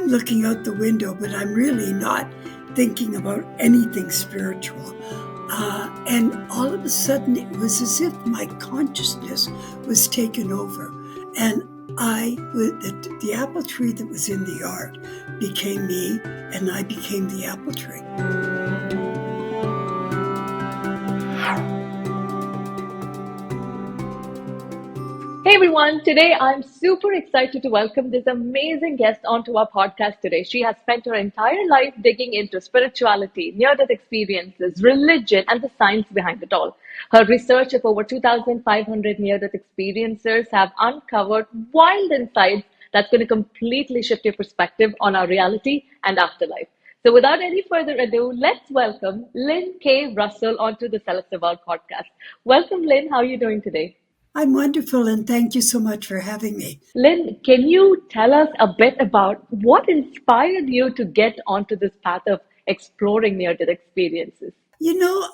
I'm looking out the window, but I'm really not thinking about anything spiritual. And all of a sudden, it was as if my consciousness was taken over. And the apple tree that was in the yard became me, and I became the apple tree. Hey everyone, today I'm super excited to welcome this amazing guest onto our podcast today. She has spent her entire life digging into spirituality, near-death experiences, religion, and the science behind it all. Her research of over 2,500 near-death experiencers have uncovered wild insights that's going to completely shift your perspective on our reality and afterlife. So without any further ado, let's welcome Lynn K. Russell onto the Celestial World podcast. Welcome, Lynn. How are you doing today? I'm wonderful, and thank you so much for having me. Lynn, can you tell us a bit about what inspired you to get onto this path of exploring near-death experiences?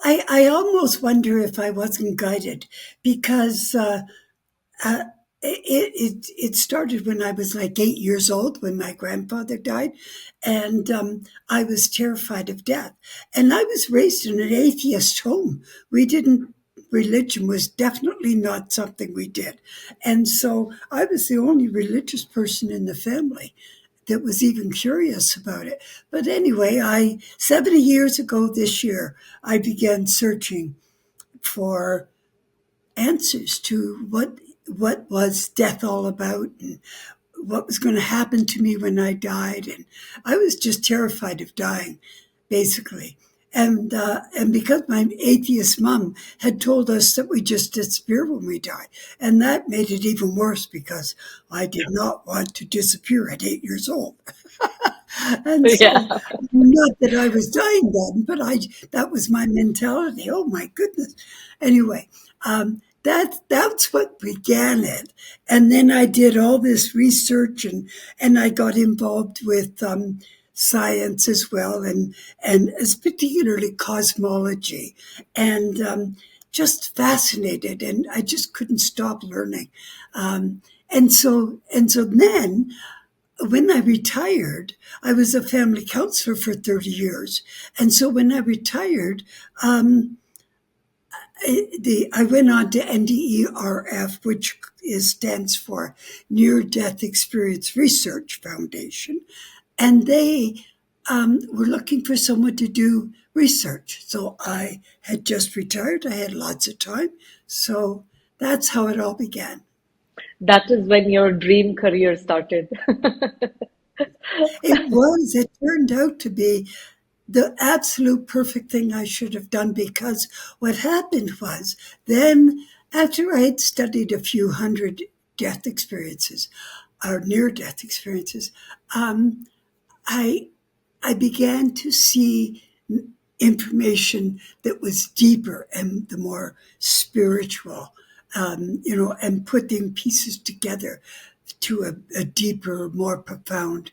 I almost wonder if I wasn't guided because uh, it started when I was like 8 years old when my grandfather died, and I was terrified of death. And I was raised in an atheist home. We didn't. Religion was definitely not something we did, and so I was the only religious person in the family that was even curious about it. But anyway, 70 years ago this year, I began searching for answers to what was death all about and what was going to happen to me when I died. And I was just terrified of dying, basically. And because my atheist mom had told us that we just disappear when we die, and that made it even worse because I did not want to disappear at 8 years old. And so, Yeah, not that I was dying then, but that was my mentality. Oh my goodness. Anyway, that's what began it. And then I did all this research and I got involved with science as well, and as particularly cosmology, and just fascinated, and I just couldn't stop learning. And so then when I retired, I was a family counselor for 30 years. And so when I retired, um, I went on to NDERF, which stands for Near Death Experience Research Foundation. And they were looking for someone to do research. So I had just retired. I had lots of time. So that's how it all began. that is when your dream career started. It turned out to be the absolute perfect thing I should have done, because what happened was then, after I had studied a few hundred death experiences or near death experiences, um, I I began to see information that was deeper and the more spiritual, and putting pieces together to a deeper, more profound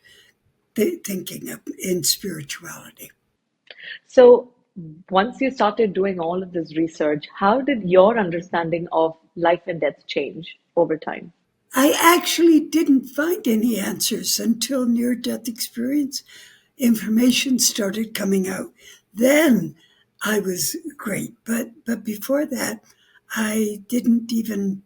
thinking in spirituality. So, once you started doing all of this research, how did your understanding of life and death change over time? I actually didn't find any answers until near death experience information started coming out. Then I was great. But before that, I didn't even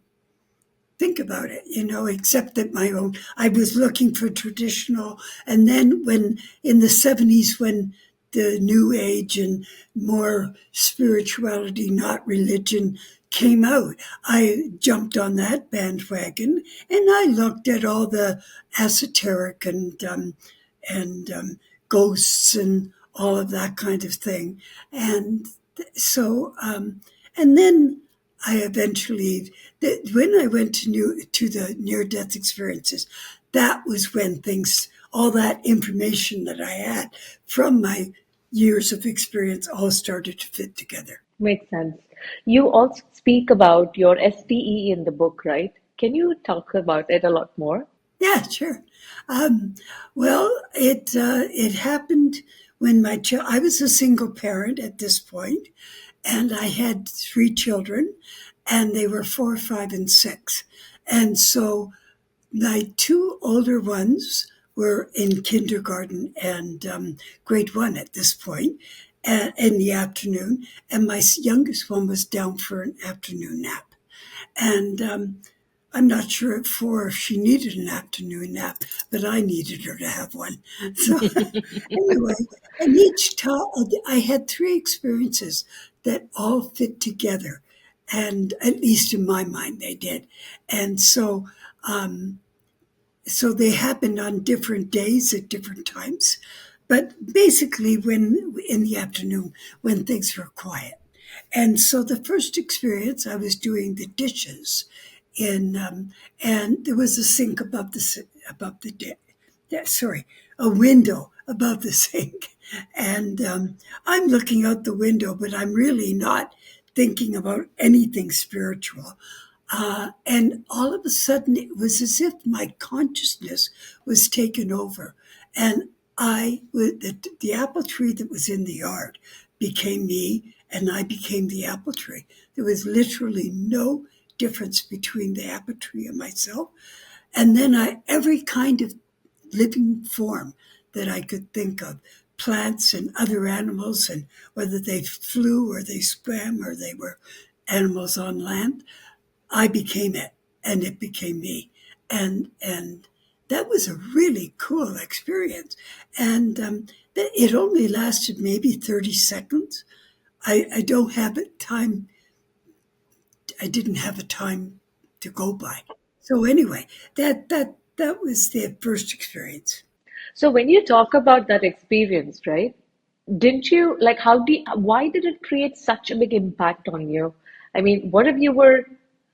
think about it, except that I was looking for traditional. And then when in the 70s, when the New Age and more spirituality, not religion, came out, I jumped on that bandwagon and I looked at all the esoteric and ghosts and all of that kind of thing. And so, and then I eventually, when I went to the near death experiences, that was when all that information that I had from my years of experience all started to fit together. Makes sense. You also speak about your STE in the book, right? Can you talk about it a lot more? Yeah, sure. Um, well, it happened when I was a single parent at this point, and I had three children, and they were 4, 5, and 6. And so my two older ones were in kindergarten and grade one at this point in the afternoon, and my youngest one was down for an afternoon nap. And I'm not sure at four if she needed an afternoon nap, but I needed her to have one. So anyway, and each time I had three experiences that all fit together, and at least in my mind they did. And um, so they happened on different days at different times, but basically when in the afternoon when things were quiet. And so the first experience, I was doing the dishes in, and there was a sink above above the sorry, a window above the sink, and I'm looking out the window, but I'm really not thinking about anything spiritual. And all of a sudden, it was as if my consciousness was taken over, and the apple tree that was in the yard became me, and I became the apple tree. There was literally no difference between the apple tree and myself. And then every kind of living form that I could think of, plants and other animals, and whether they flew or they swam or they were animals on land, I became it, and it became me. And that was a really cool experience. And it only lasted maybe 30 seconds. I don't have it time. I didn't have a time to go by. So anyway, that was the first experience. So when you talk about that experience, right? Didn't you like why did it create such a big impact on you? I mean, what if you were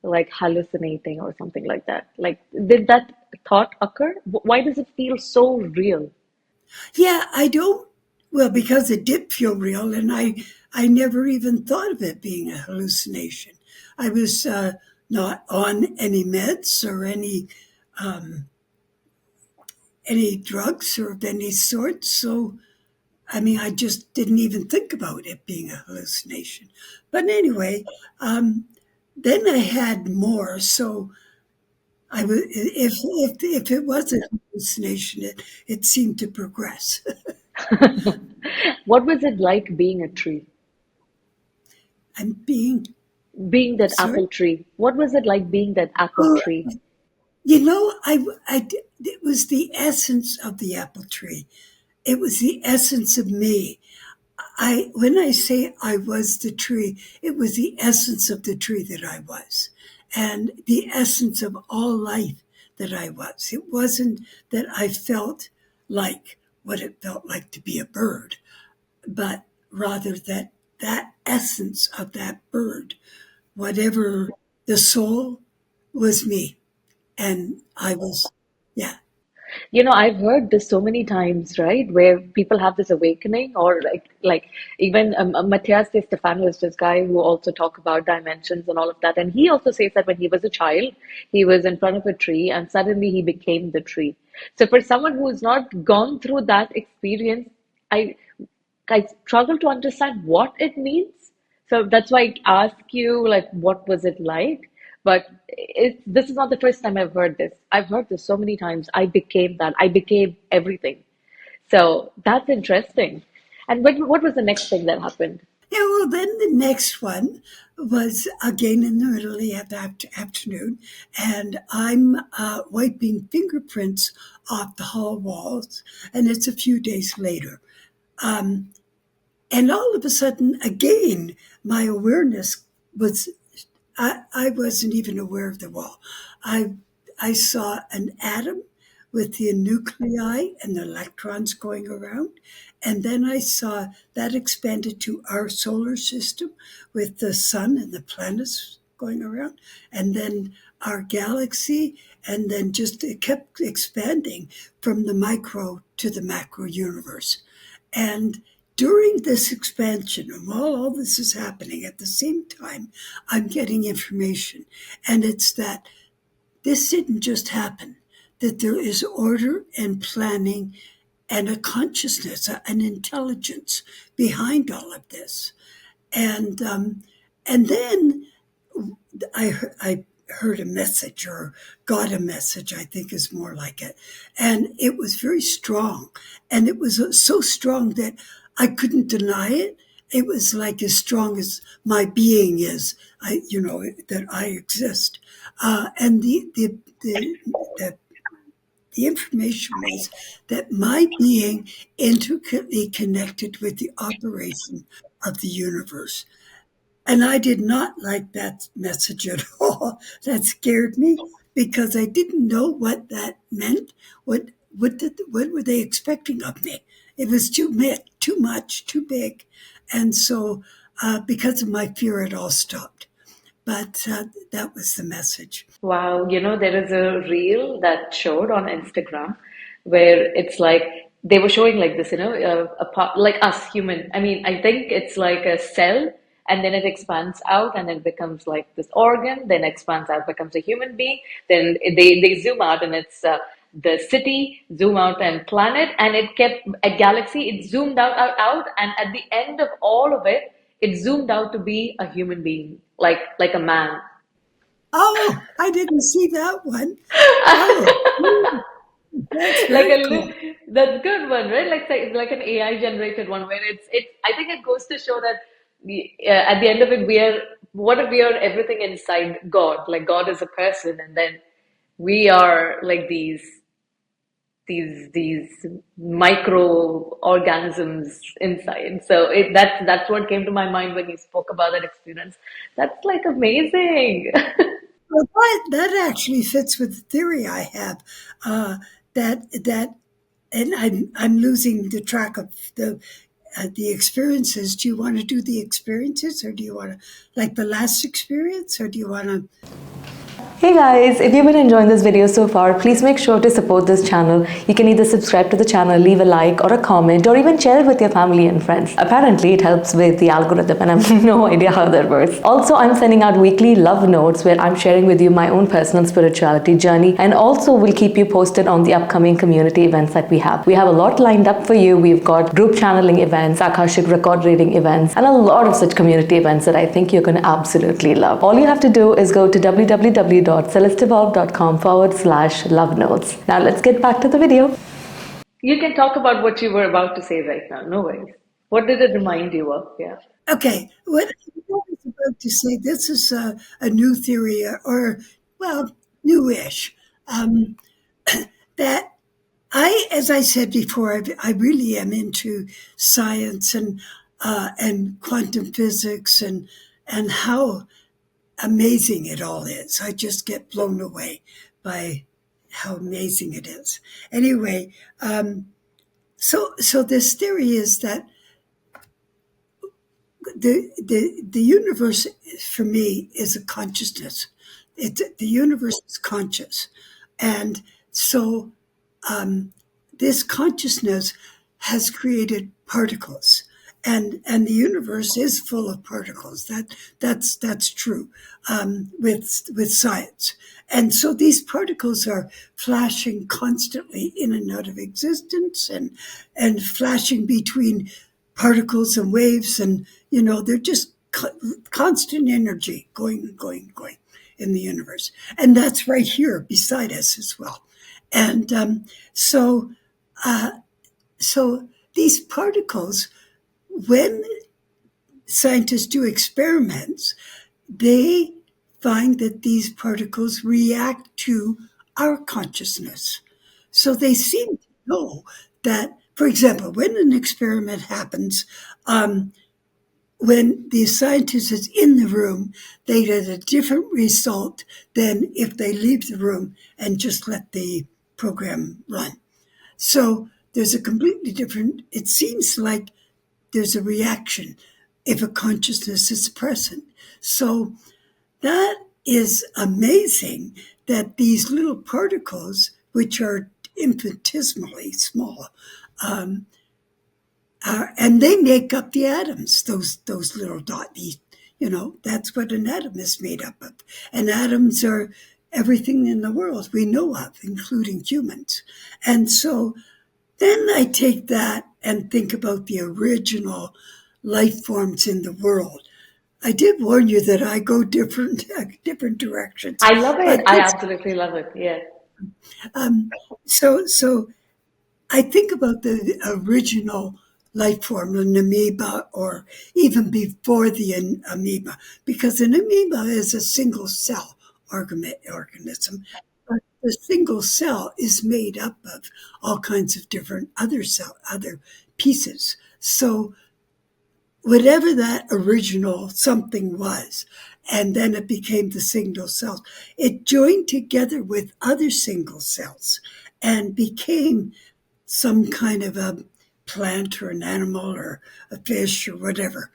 like hallucinating or something like that? Like, did that thought occur? Why does it feel so real? Yeah, I don't. Well, because it did feel real, and I never even thought of it being a hallucination. I was not on any meds or um, any drugs or of any sort. So, I mean, I just didn't even think about it being a hallucination. But anyway, um, then I had more. So I was, if it was a hallucination, it seemed to progress. What was it like being a tree? I'm being Being that sorry. apple tree? What was it like being that apple Oh, tree? it was the essence of the apple tree. It was the essence of me. When I say I was the tree, it was the essence of the tree that I was, and the essence of all life that I was. It wasn't that I felt like what it felt like to be a bird, but rather that essence of that bird, whatever the soul, was me, and I was, yeah. You know, I've heard this so many times, right? Where people have this awakening, or like even Matthias de Stefano is this guy who also talk about dimensions and all of that, and he also says that when he was a child, he was in front of a tree, and suddenly he became the tree. So for someone who's not gone through that experience, I I struggle to understand what it means. So that's why I ask you, like, what was it like? But this is not the first time I've heard this. I've heard this so many times. I became that. I became everything. So that's interesting. And what was the next thing that happened? Yeah, well, then the next one was again in the middle of the afternoon, and I'm wiping fingerprints off the hall walls, and it's a few days later. Um, and all of a sudden, again, my awareness was I wasn't even aware of the wall. I I saw an atom with the nuclei and the electrons going around, and then I saw that expanded to our solar system with the sun and the planets going around, and then our galaxy, and then just it kept expanding from the micro to the macro universe. And during this expansion, and while all this is happening at the same time, I'm getting information. And it's that this didn't just happen, that there is order and planning and a consciousness, an intelligence behind all of this. And and then I heard a message or got a message, I think is more like it. And it was very strong. And it was so strong that I couldn't deny it. It was like as strong as my being is, that I exist. And the the information was that my being intricately connected with the operation of the universe. And I did not like that message at all. That scared me because I didn't know what that meant. What were they expecting of me? It was too much, too big, and so because of my fear, it all stopped. But that was the message. Wow, there is a reel that showed on Instagram where it's like they were showing like this, a part, like us human. I mean, I think it's like a cell and then it expands out and then becomes like this organ, then expands out, becomes a human being. Then they zoom out and it's the city, zoom out and planet, and it kept a galaxy. It zoomed out, and at the end of all of it, it zoomed out to be a human being, like a man. Oh, I didn't see that one. Oh, that's like very a cool. that's good one, right? Like an AI generated one where it's I think it goes to show that at the end of it we are everything inside God. Like God is a person, and then we are like these microorganisms inside. So that's what came to my mind when you spoke about that experience. That's like amazing. Well, that actually fits with the theory I have. That and I'm losing the track of the experiences. Do you want to do the experiences, or do you want to like the last experience, or do you want to? Hey guys, if you've been enjoying this video so far, please make sure to support this channel. You can either subscribe to the channel, leave a like or a comment, or even share it with your family and friends. Apparently, it helps with the algorithm and I have no idea how that works. Also, I'm sending out weekly love notes where I'm sharing with you my own personal spirituality journey, and also will keep you posted on the upcoming community events that we have. We have a lot lined up for you. We've got group channeling events, Akashic record reading events, and a lot of such community events that I think you're going to absolutely love. All you have to do is go to www.celestevolve.com/love notes. Now let's get back to the video. You can talk about what you were about to say right now. No worries. What did it remind you of? Yeah. Okay, what I was about to say. This is a new theory, or well, newish. Um, that as I said before, I really am into science and quantum physics and how amazing it all is. I just get blown away by how amazing it is. Anyway, so this theory is that the universe for me is a consciousness. The universe is conscious, and so this consciousness has created particles, and the universe is full of particles. That's true with science. And so these particles are flashing constantly in and out of existence, and flashing between particles and waves, and they're just constant energy going in the universe, and that's right here beside us as well. And so uh, so these particles, when scientists do experiments, they find that these particles react to our consciousness. So they seem to know that, for example, when an experiment happens, when the scientist is in the room, they get a different result than if they leave the room and just let the program run. So there's a completely different, it seems like there's a reaction if a consciousness is present. So that is amazing that these little particles, which are infinitesimally small, um, and they make up the atoms, those little dots. That's what an atom is made up of. And atoms are everything in the world we know of, including humans. And so then I take that and think about the original life forms in the world. I did warn you that I go different different directions, I love it. but I this absolutely love it. Yeah. um, so I think about the original life form, an amoeba, or even before the amoeba, because an amoeba is a single cell organism. But the single cell is made up of all kinds of different other pieces. So whatever that original something was, and then it became the single cell, it joined together with other single cells and became some kind of a plant or an animal or a fish or whatever,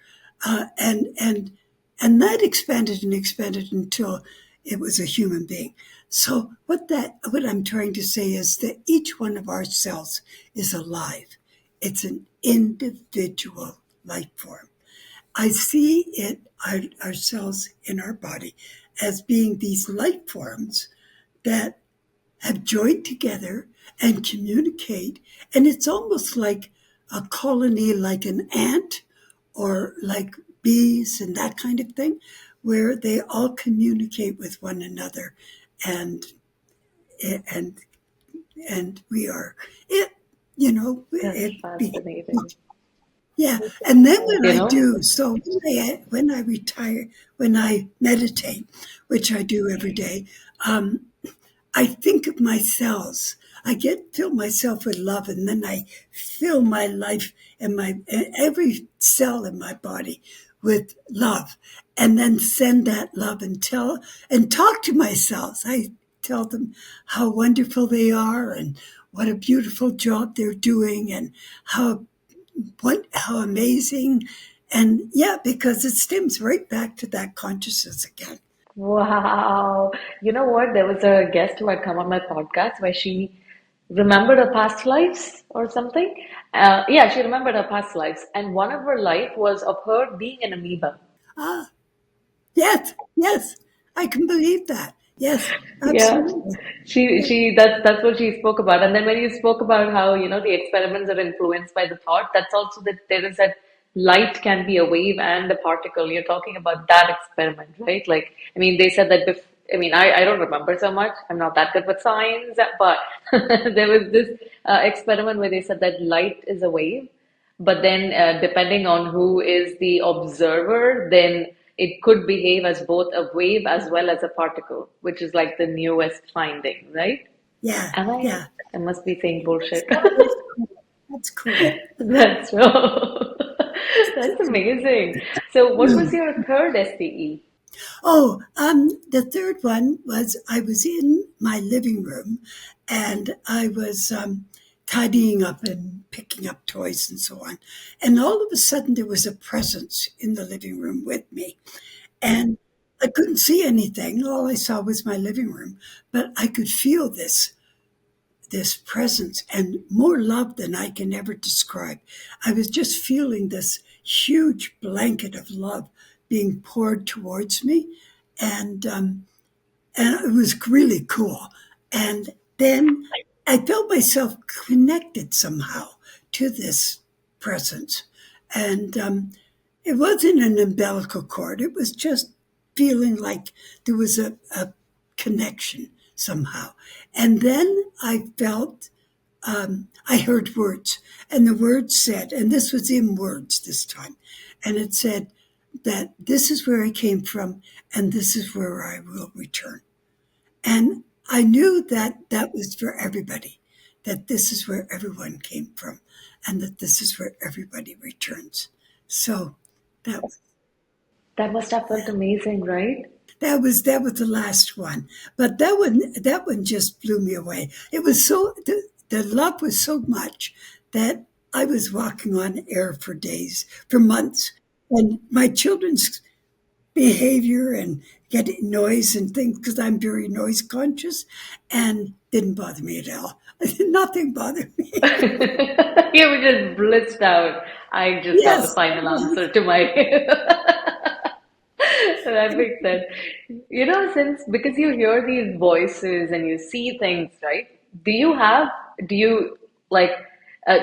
and that expanded and expanded until it was a human being. So what I'm trying to say is that each one of our cells is alive. It's an individual life form. I see ourselves in our body as being these life forms that have joined together and communicate. And it's almost like a colony, like an ant or like bees and that kind of thing, where they all communicate with one another. And, and, and we are it, That's it, fascinating. yeah. And then when You I know? do, so when I retire, when I meditate, which I do every day, um, I think of my cells. I fill myself with love, and then I fill my life and my every cell in my body with love, and then send that love and talk to my cells. I tell them how wonderful they are and what a beautiful job they're doing, and how amazing, and yeah, because it stems right back to that consciousness again. Wow. You know what? There was a guest who had come on my podcast where she remembered her past lives or something. Yeah, she remembered her past lives. And one of her life was of her being an amoeba. Ah, yes, yes, I can believe that. Yes, Yeah, absolutely. that's what she spoke about. And then when you spoke about how, the experiments are influenced by the thought, that's also that there is that light can be a wave and a particle. You're talking about that experiment, right? Like, I mean, they said that I mean, I don't remember so much. I'm not that good with science, but there was this experiment where they said that light is a wave, but then, depending on who is the observer, then it could behave as both a wave as well as a particle, which is like the newest finding, right? Yeah, Am I? yeah. I must be saying bullshit. That is cool. That's cool. That's so. That's amazing. So, what was your third SDE? Oh, the third one was I was in my living room and I was tidying up and picking up toys and so on. And all of a sudden, there was a presence in the living room with me. And I couldn't see anything. All I saw was my living room, but I could feel this presence and more love than I can ever describe. I was just feeling this huge blanket of love being poured towards me, and it was really cool. And then I felt myself connected somehow to this presence, and it wasn't an umbilical cord. It was just feeling like there was a connection somehow. And then I heard words, and the words said, and this was in words this time, and it said that this is where I came from, and this is where I will return. And I knew that that was for everybody, that this is where everyone came from, and that this is where everybody returns. So that That must have felt amazing, right? that was the last one, but that one just blew me away. It was the love was so much that I was walking on air for days, for months, and my children's behavior and getting noise and things, because I'm very noise conscious, and didn't bother me at all. Nothing bothered me. You were just blitzed out. I just got the Yes, final answer to my. That makes sense. Since because you hear these voices and you see things, right? Do you have, do you like, uh,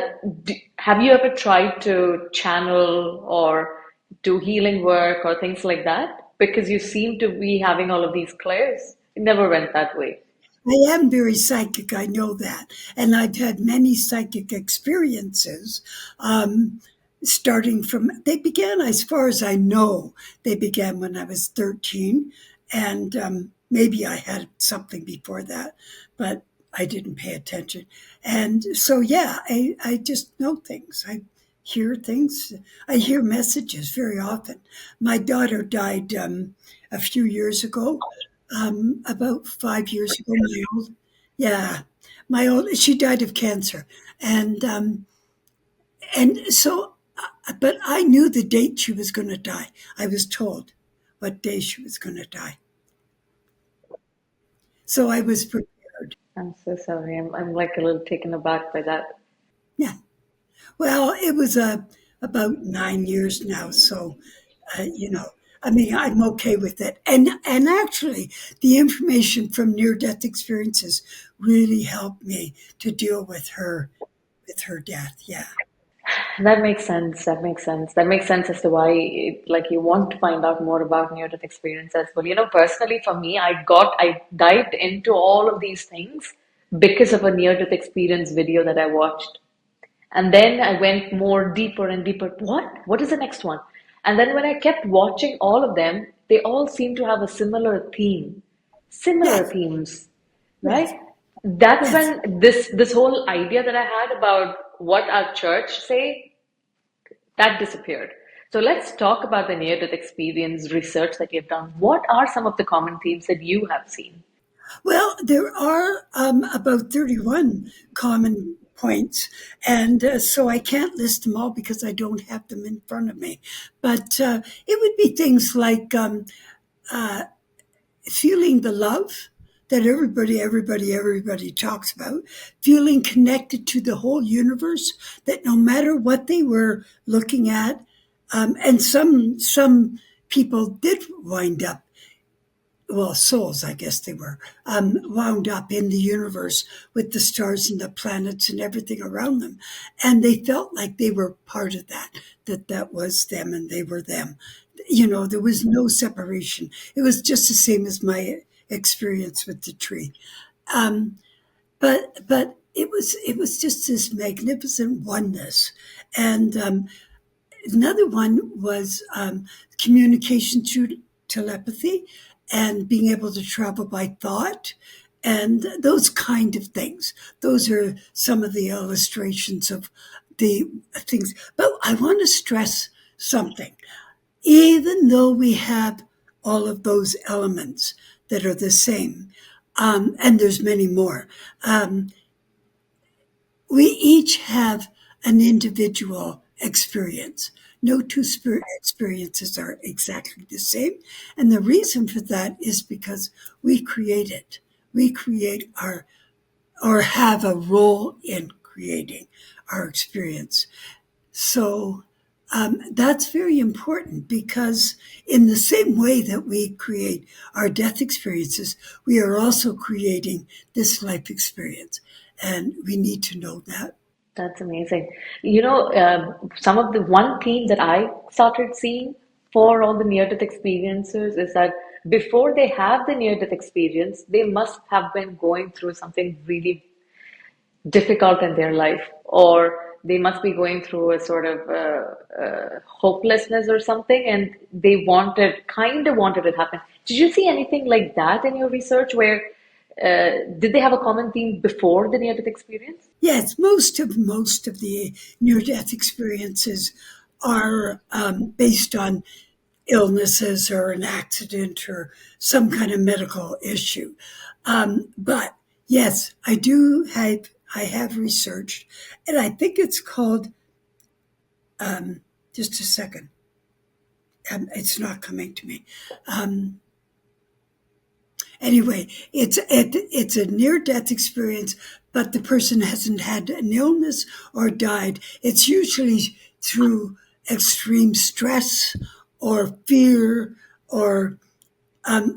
have you ever tried to channel or do healing work or things like that? Because you seem to be having all of these clairs. It never went that way. I am very psychic, I know that. And I've had many psychic experiences. Um, Starting from, they began, as far as I know, they began when I was 13. And maybe I had something before that, but I didn't pay attention. And so, yeah, I just know things. I hear things. I hear messages very often. My daughter died a few years ago, about 5 years ago. Yeah, she died of cancer, and so, but I knew the date she was going to die. I was told what day she was going to die, so I was prepared. I'm so sorry. I'm like a little taken aback by that. Yeah, well, it was about 9 years now, so you know. I mean, I'm okay with it, and actually, the information from near death experiences really helped me to deal with her death. Yeah. That makes sense. That makes sense. That makes sense as to why, like, you want to find out more about near-death experience as well. Personally, for me, I dived into all of these things because of a near-death experience video that I watched. And then I went more deeper and deeper. What is the next one? And then when I kept watching all of them, they all seem to have a similar theme, similar Yes. themes, Yes. right? That's Yes. when this whole idea that I had about what our church say, that disappeared. So let's talk about the near-death experience research that you've done. What are some of the common themes that you have seen? Well, there are about 31 common points, and so I can't list them all because I don't have them in front of me. But it would be things like feeling the love that everybody talks about, feeling connected to the whole universe, that no matter what they were looking at, and some people did wind up, well, souls, I guess they were, wound up in the universe with the stars and the planets and everything around them. And they felt like they were part of that, that was them and they were them. There was no separation. It was just the same as my experience with the tree. Um, but it was just this magnificent oneness. And another one was communication through telepathy and being able to travel by thought and those kind of things. Those are some of the illustrations of the things. But I want to stress something. Even though we have all of those elements that are the same, and there's many more, um, we each have an individual experience. No two experiences are exactly the same. And the reason for that is because we create it. We create or have a role in creating our experience. So that's very important because, in the same way that we create our death experiences, we are also creating this life experience. And we need to know that. That's amazing. Some of the one theme that I started seeing for all the near-death experiences is that before they have the near-death experience, they must have been going through something really difficult in their life, or they must be going through a sort of hopelessness or something, and they kind of wanted it to happen. Did you see anything like that in your research where did they have a common theme before the near-death experience? Yes, most of the near-death experiences are based on illnesses or an accident or some kind of medical issue. But yes, I do have. I have researched, and I think it's called. Just a second. It's not coming to me. Um, Anyway, it's a near death experience, but the person hasn't had an illness or died. It's usually through extreme stress or fear, or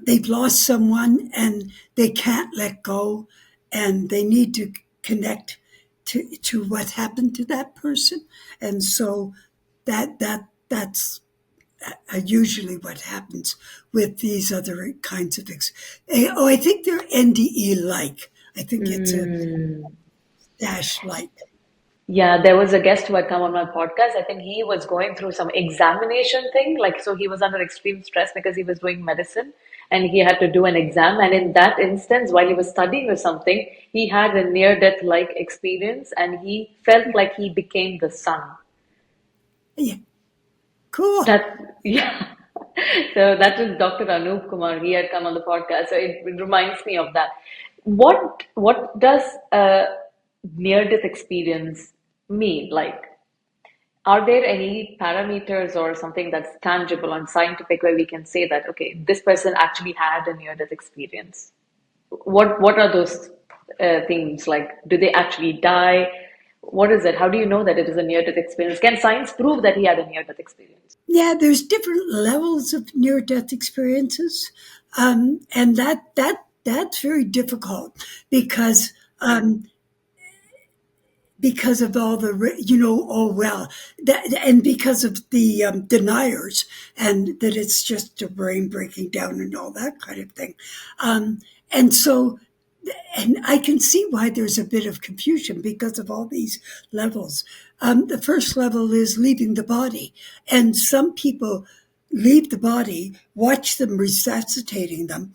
they've lost someone and they can't let go, and they need to connect to what happened to that person, and so that's usually what happens with these other kinds of oh, I think they're NDE like. I think it's a Mm. dash like. Yeah, there was a guest who had come on my podcast. I think he was going through some examination thing. Like, so he was under extreme stress because he was doing medicine and he had to do an exam. And in that instance, while he was studying or something, he had a near death like experience and he felt like he became the sun. Yeah, cool. That, yeah. So that was Dr. Anup Kumar. He had come on the podcast. So it reminds me of that. What does a near death experience mean? Like, are there any parameters or something that's tangible and scientific where we can say that, okay, this person actually had a near-death experience? What are those things like? Do they actually die? What is it? How do you know that it is a near-death experience? Can science prove that he had a near-death experience? Yeah, there's different levels of near death experiences, and that's very difficult because because of all the oh well that and because of the deniers and that it's just a brain breaking down and all that kind of thing, and so and I can see why there's a bit of confusion because of all these levels. The first level is leaving the body, and some people leave the body, watch them resuscitating them,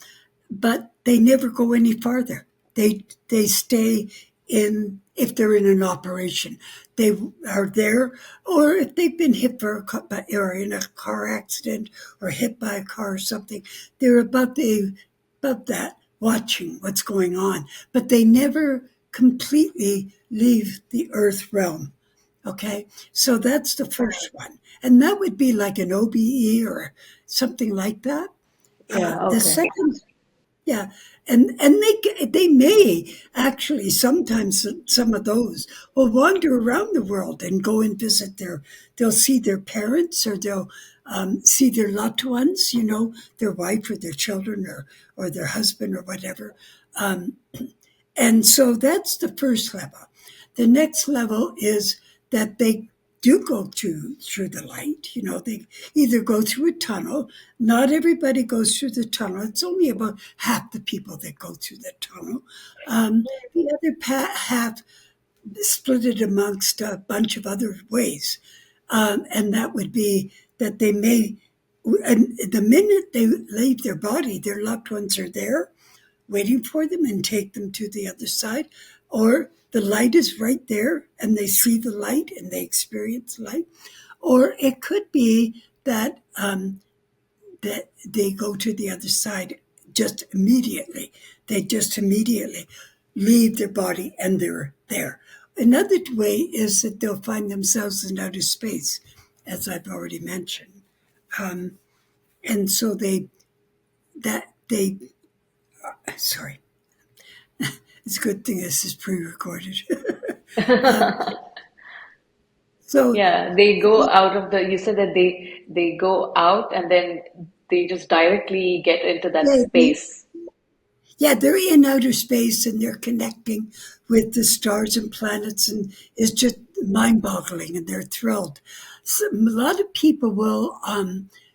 but they never go any farther. They stay in if they're in an operation. They are there, or if they've been hit or in a car accident or hit by a car or something, they're above that, watching what's going on, but they never completely leave the earth realm. Okay, so that's the first one, and that would be like an OBE or something like that. Yeah, The okay. second, yeah, and they may actually sometimes some of those will wander around the world and go and visit their. They'll see their parents or they'll see their loved ones, their wife or their children or their husband or whatever. Um, and so that's the first level. The next level is that they do go through the light. They either go through a tunnel. Not everybody goes through the tunnel. It's only about half the people that go through the tunnel. The other half split it amongst a bunch of other ways. And that would be that they may, and the minute they leave their body, their loved ones are there waiting for them and take them to the other side, or the light is right there and they see the light and they experience light, or it could be that they go to the other side just immediately. They just immediately leave their body and they're there. Another way is that they'll find themselves in outer space, as I've already mentioned, and so they sorry, it's a good thing this is pre-recorded. So Yeah, they go out of the, you said that they go out and then they just directly get into that yeah, space. yeah, they're in outer space and they're connecting with the stars and planets, and it's just mind-boggling, and they're thrilled. So, a lot of people will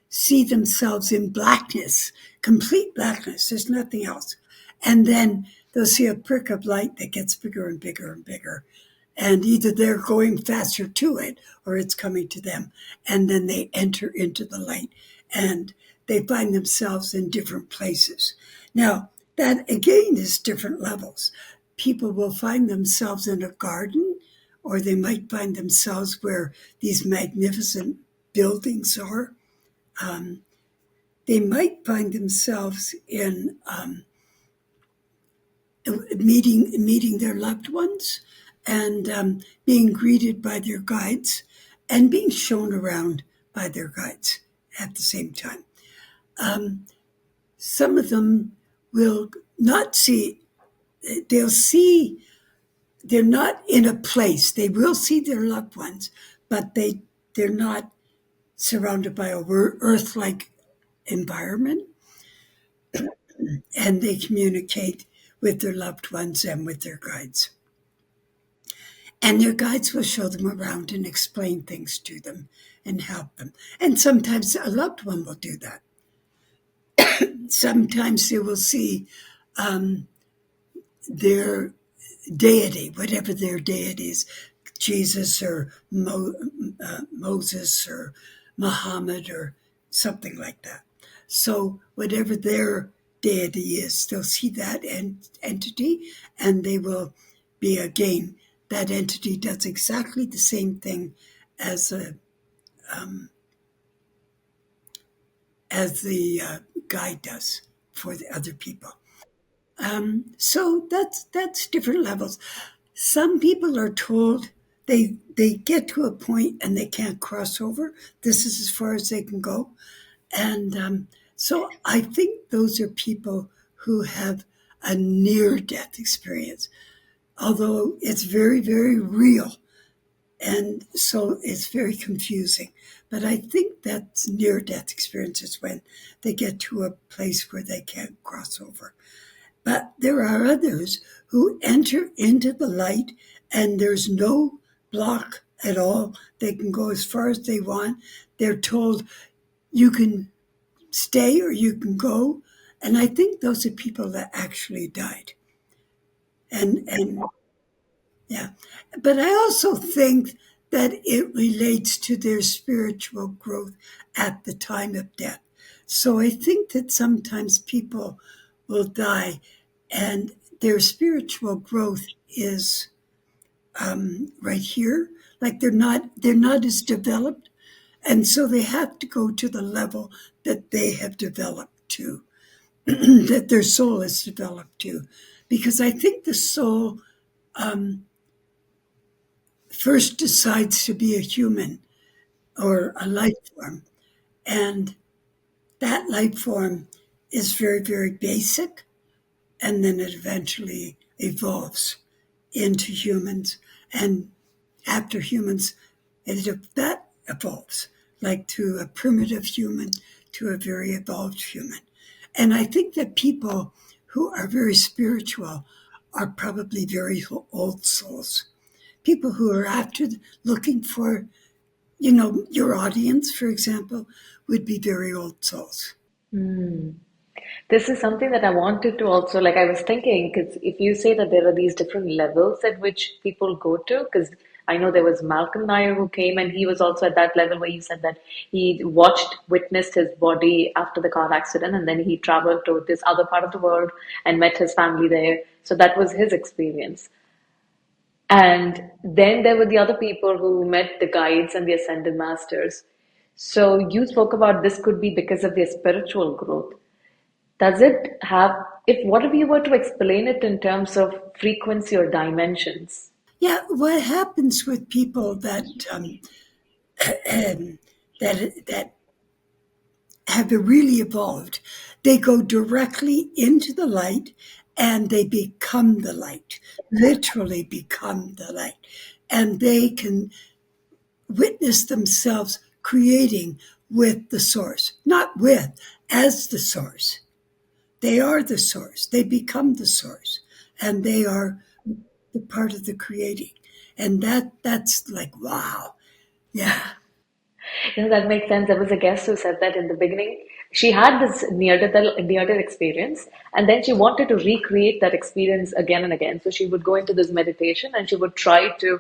see themselves in blackness, complete blackness. There's nothing else, and then they'll see a prick of light that gets bigger and bigger and bigger, and either they're going faster to it or it's coming to them, and then they enter into the light and they find themselves in different places. Now, that again is different levels. People will find themselves in a garden, or they might find themselves where these magnificent buildings are. Um, they might find themselves in meeting their loved ones and being greeted by their guides and being shown around by their guides at the same time. Some of them will not see, they'll see, they're not in a place. They will see their loved ones, but they're not surrounded by a earth like environment, and they communicate with their loved ones and with their guides. And their guides will show them around and explain things to them and help them. And sometimes a loved one will do that. Sometimes they will see um, their deity, whatever their deity is, Jesus or Moses or Muhammad or something like that. So whatever their deity is, they'll see that entity, and they will be again. That entity does exactly the same thing as a as the guide does for the other people. So that's different levels. Some people are told they get to a point and they can't cross over. This is as far as they can go, and so I think those are people who have a near death experience, although it's very very real, and so it's very confusing. But I think that near death experience is when they get to a place where they can't cross over. But there are others who enter into the light and there's no block at all. They can go as far as they want. They're told you can stay or you can go. And I think those are people that actually died. And yeah. But I also think that it relates to their spiritual growth at the time of death. So I think that sometimes people will die and their spiritual growth is right here. Like they're not as developed, and so they have to go to the level that they have developed to, that their soul is developed to, because I think the soul first decides to be a human or a life form, and that life form is very very basic, and then it eventually evolves into humans, and after humans, that evolves, like to a primitive human to a very evolved human. And I think that people who are very spiritual are probably very old souls. People who are after looking for, your audience, for example, would be very old souls. Hmm. This is something that I wanted to also, like, I was thinking, because if you say that there are these different levels at which people go to, because I know there was Malcolm Nair who came and he was also at that level where he said that he witnessed his body after the car accident, and then he traveled to this other part of the world and met his family there. So that was his experience. And then there were the other people who met the guides and the ascended masters. So you spoke about this could be because of their spiritual growth. Does it have, if what if you were to explain it in terms of frequency or dimensions? Yeah, what happens with people that have really evolved, they go directly into the light and they become the light, literally become the light. And they can witness themselves creating with the source, not with, as the source. They are the source, they become the source, and they are the part of the creating. And that's like, wow. Yeah. That makes sense. There was a guest who said that in the beginning. She had this near-death experience, and then she wanted to recreate that experience again and again. So she would go into this meditation and she would try to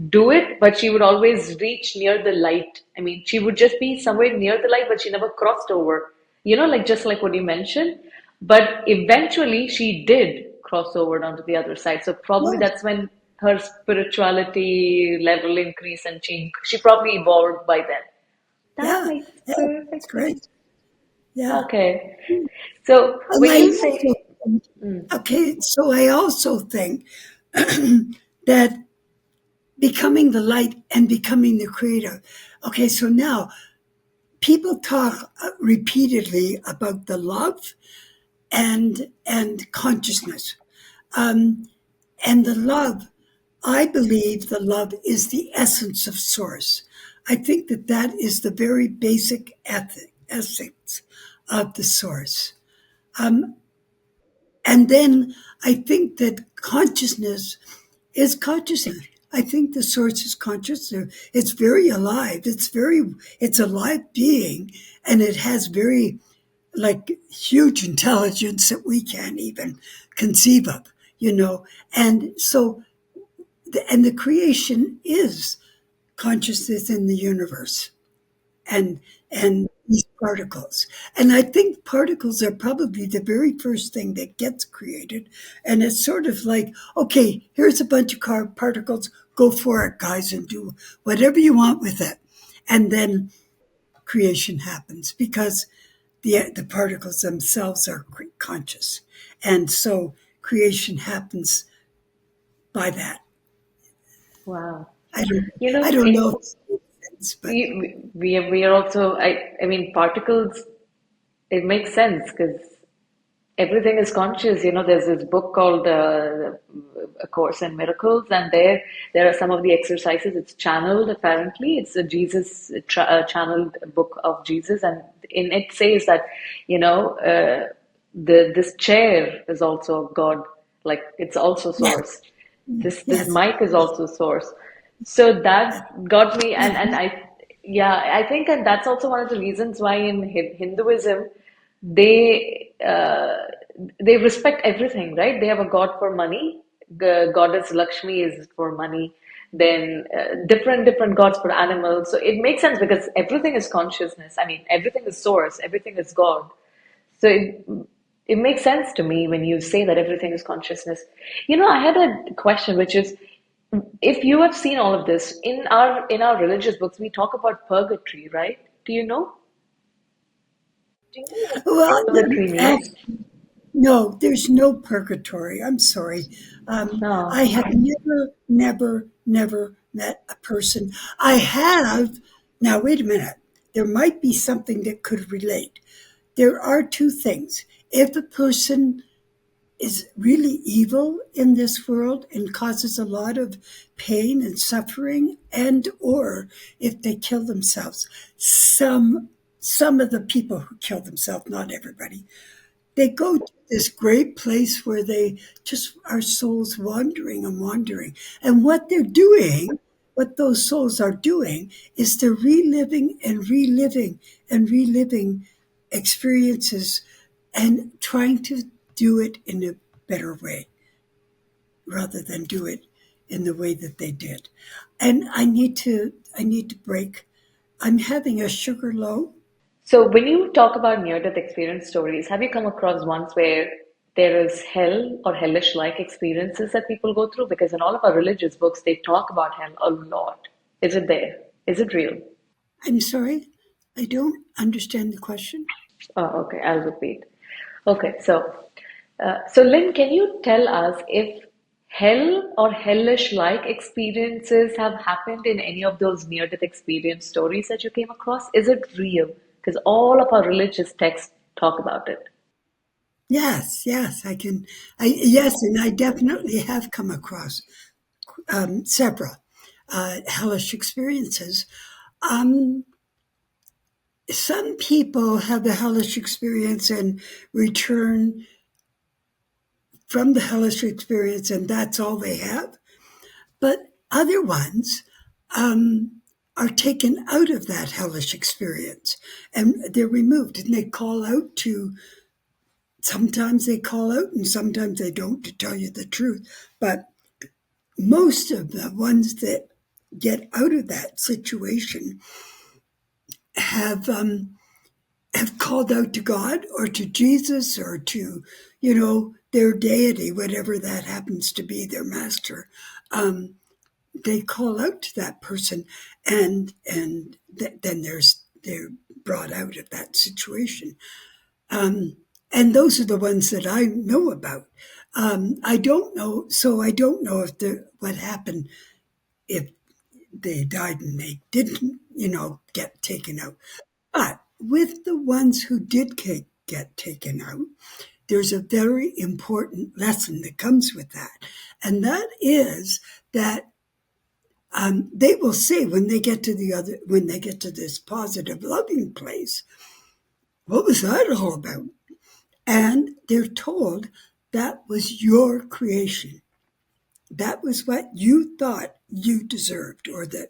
do it, but she would always reach near the light. I mean, she would just be somewhere near the light, but she never crossed over. Like just like what you mentioned. But eventually she did cross over onto the other side. So probably Yeah. that's when her spirituality level increased and she probably evolved by then. That Yeah. makes Yeah. It's perfect sense. great. Yeah. Okay. So And when I you say, also think, okay, so I also think that becoming the light and becoming the creator. Okay, so now people talk repeatedly about the love and consciousness. Um, and the love, I believe the love is the essence of source. I think that is the very basic essence of the source. Um, and then I think that consciousness is consciousness. I think the source is conscious. It's very alive. It's a live being, and it has very like huge intelligence that we can't even conceive of, And so, and the creation is consciousness in the universe, and these particles. And I think particles are probably the very first thing that gets created. And it's sort of like, okay, here's a bunch of particles. Go for it, guys, and do whatever you want with it. And then creation happens because the particles themselves are conscious. And so creation happens by that. Wow. I don't, You I know, don't know if in it makes sense, but we are also, I mean, particles, it makes sense because everything is conscious. There's this book called A Course in Miracles, and there are some of the exercises. It's channeled, apparently. It's a Jesus channeled book of Jesus, and in it says that, this chair is also God, like it's also yes, source. This yes, mic is also source. So yes, that got me, yes, and I think, and that's also one of the reasons why in Hinduism they uh, they respect everything, right? They have a god for money. The goddess Lakshmi is for money. Then different gods for animals. So it makes sense because everything is consciousness. I mean, everything is source. Everything is God. So it makes sense to me when you say that everything is consciousness. I had a question, which is, if you have seen all of this in our religious books, we talk about purgatory, right? Do you know well, what purgatory means? no, there's no purgatory. I'm sorry. No. I have never met a person. I have. Now, wait a minute. There might be something that could relate. There are two things. If a person is really evil in this world and causes a lot of pain and suffering, and or if they kill themselves, some of the people who kill themselves, not everybody, they go to this great place where they just our souls wandering and wandering. And what they're doing, what those souls are doing, is they're reliving and reliving and reliving experiences and trying to do it in a better way rather than do it in the way that they did. And I need to break. I'm having a sugar low. So when you talk about near-death experience stories, have you come across ones where there is hell or hellish-like experiences that people go through? Because in all of our religious books, they talk about hell a lot. Is it there? Is it real? I'm sorry, I don't understand the question. Oh, okay, I'll repeat. Okay, so Lynn, can you tell us if hell or hellish-like experiences have happened in any of those near-death experience stories that you came across? Is it real? Because all of our religious texts talk about it. Yes, yes, I can. Yes, and I definitely have come across several hellish experiences. Um, some people have the hellish experience and return from the hellish experience, and that's all they have. But other ones are taken out of that hellish experience and they're removed, and they call out to. Sometimes they call out, and sometimes they don't, to tell you the truth. But most of the ones that get out of that situation have have called out to God or to Jesus or to their deity, whatever that happens to be, their master. They call out to that person, and then they're brought out of that situation. Um, and those are the ones that I know about. I don't know, so I don't know if what happened if they died and they didn't, get taken out. But with the ones who did get taken out, there's a very important lesson that comes with that. And that is that they will say when they get to this positive, loving place, what was that all about? And they're told that was your creation. That was what you thought you deserved or that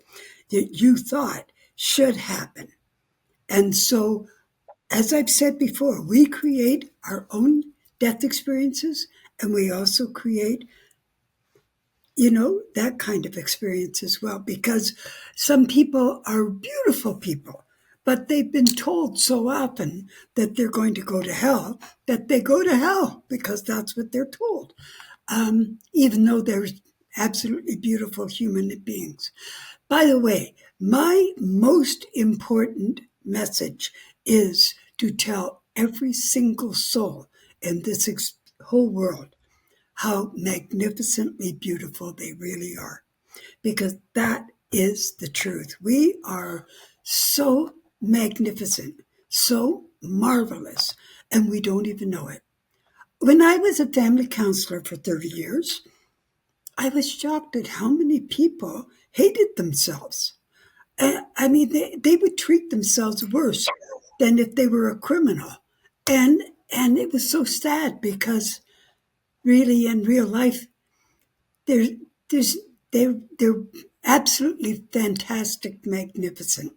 you thought should happen. And so, as I've said before, we create our own death experiences, and we also create, that kind of experience as well, because some people are beautiful people, but they've been told so often that they're going to go to hell that they go to hell because that's what they're told, even though they're absolutely beautiful human beings. By the way, my most important message is to tell every single soul in this whole world how magnificently beautiful they really are, because that is the truth. We are so magnificent, so marvelous, and we don't even know it. When I was a family counselor for 30 years, I was shocked at how many people hated themselves. I mean, they would treat themselves worse than if they were a criminal. And and it was so sad because really in real life there's there's they're absolutely fantastic, magnificent.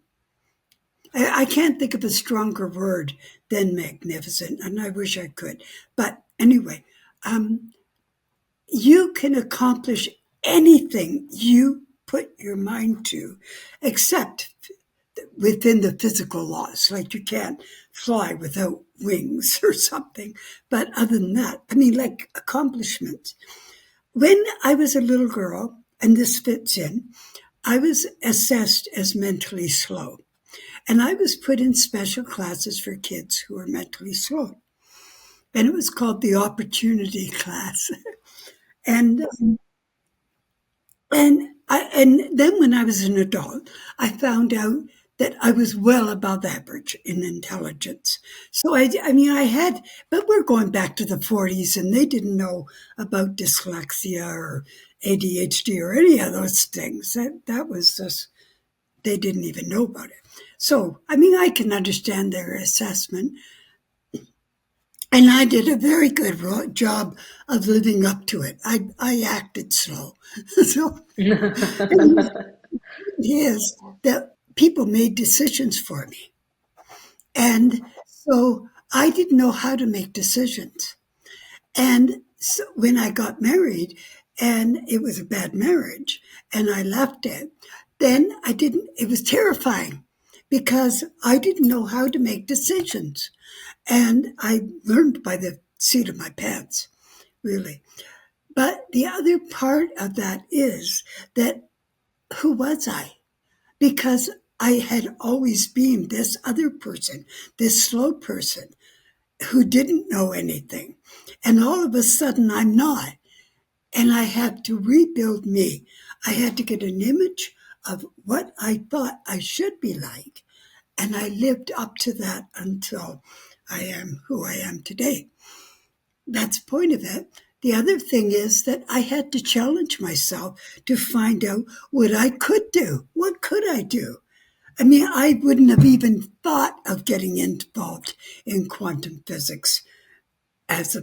I can't think of a stronger word than magnificent, and I wish I could. But anyway, um, you can accomplish anything you put your mind to, except within the physical laws. Like you can't fly without wings or something. But other than that, I mean, like accomplishments. When I was a little girl, and this fits in, I was assessed as mentally slow. And I was put in special classes for kids who were mentally slow. And it was called the opportunity class. And and then when I was an adult, I found out that I was well above average in intelligence. So I mean, I had, but we're going back to the 40s, and they didn't know about dyslexia or ADHD or any of those things. That was just, they didn't even know about it. So I mean, I can understand their assessment, and I did a very good job of living up to it. I acted slow, so. Is that people made decisions for me. And so I didn't know how to make decisions. And so when I got married and it was a bad marriage and I left it, then it was terrifying because I didn't know how to make decisions. And I learned by the seat of my pants, really. But the other part of that is that who was I? Because I had always been this other person, this slow person who didn't know anything. And all of a sudden, I'm not. And I had to rebuild me. I had to get an image of what I thought I should be like. And I lived up to that until I am who I am today. That's the point of it. The other thing is that I had to challenge myself to find out what I could do. What could I do? I mean, I wouldn't have even thought of getting involved in quantum physics as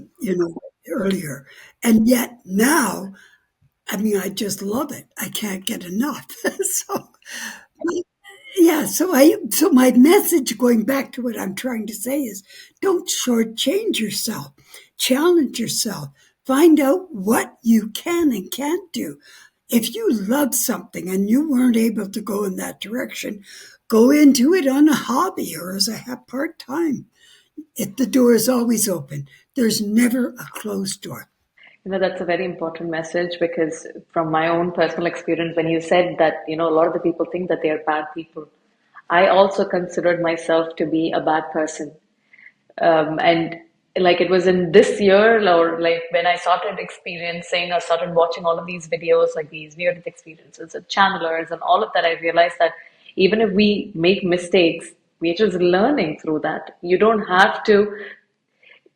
earlier. And yet now, I mean, I just love it. I can't get enough. So yeah, so my message going back to what I'm trying to say is don't shortchange yourself. Challenge yourself. Find out what you can and can't do. If you love something and you weren't able to go in that direction, go into it on a hobby or as a part time. The door is always open. There's never a closed door. That's a very important message because from my own personal experience, when you said that, a lot of the people think that they are bad people, I also considered myself to be a bad person. And like it was in this year, or like when I started experiencing or started watching all of these videos, like these near death experiences and channelers and all of that, I realized that even if we make mistakes, we're just learning through that. You don't have to,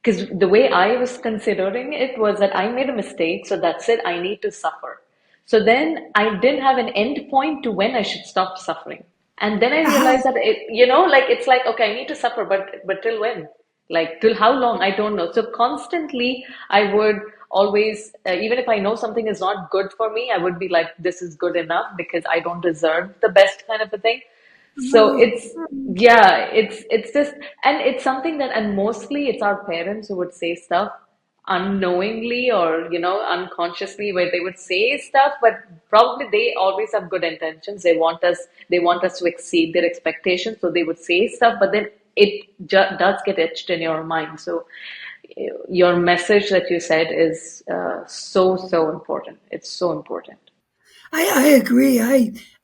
because the way I was considering it was that I made a mistake, so that's it, I need to suffer. So then I didn't have an end point to when I should stop suffering. And then I Ah, realized that like it's like, okay, I need to suffer, but till when? Like, till how long? I don't know. So constantly, I would always, even if I know something is not good for me, I would be like, this is good enough because I don't deserve the best kind of a thing. So Oh, it's, yeah, it's just, and it's something that, and mostly it's our parents who would say stuff unknowingly or, unconsciously, where they would say stuff, but probably they always have good intentions. They want us to exceed their expectations, so they would say stuff, but then it does get etched in your mind. So your message that you said is so important. It's so important. I agree.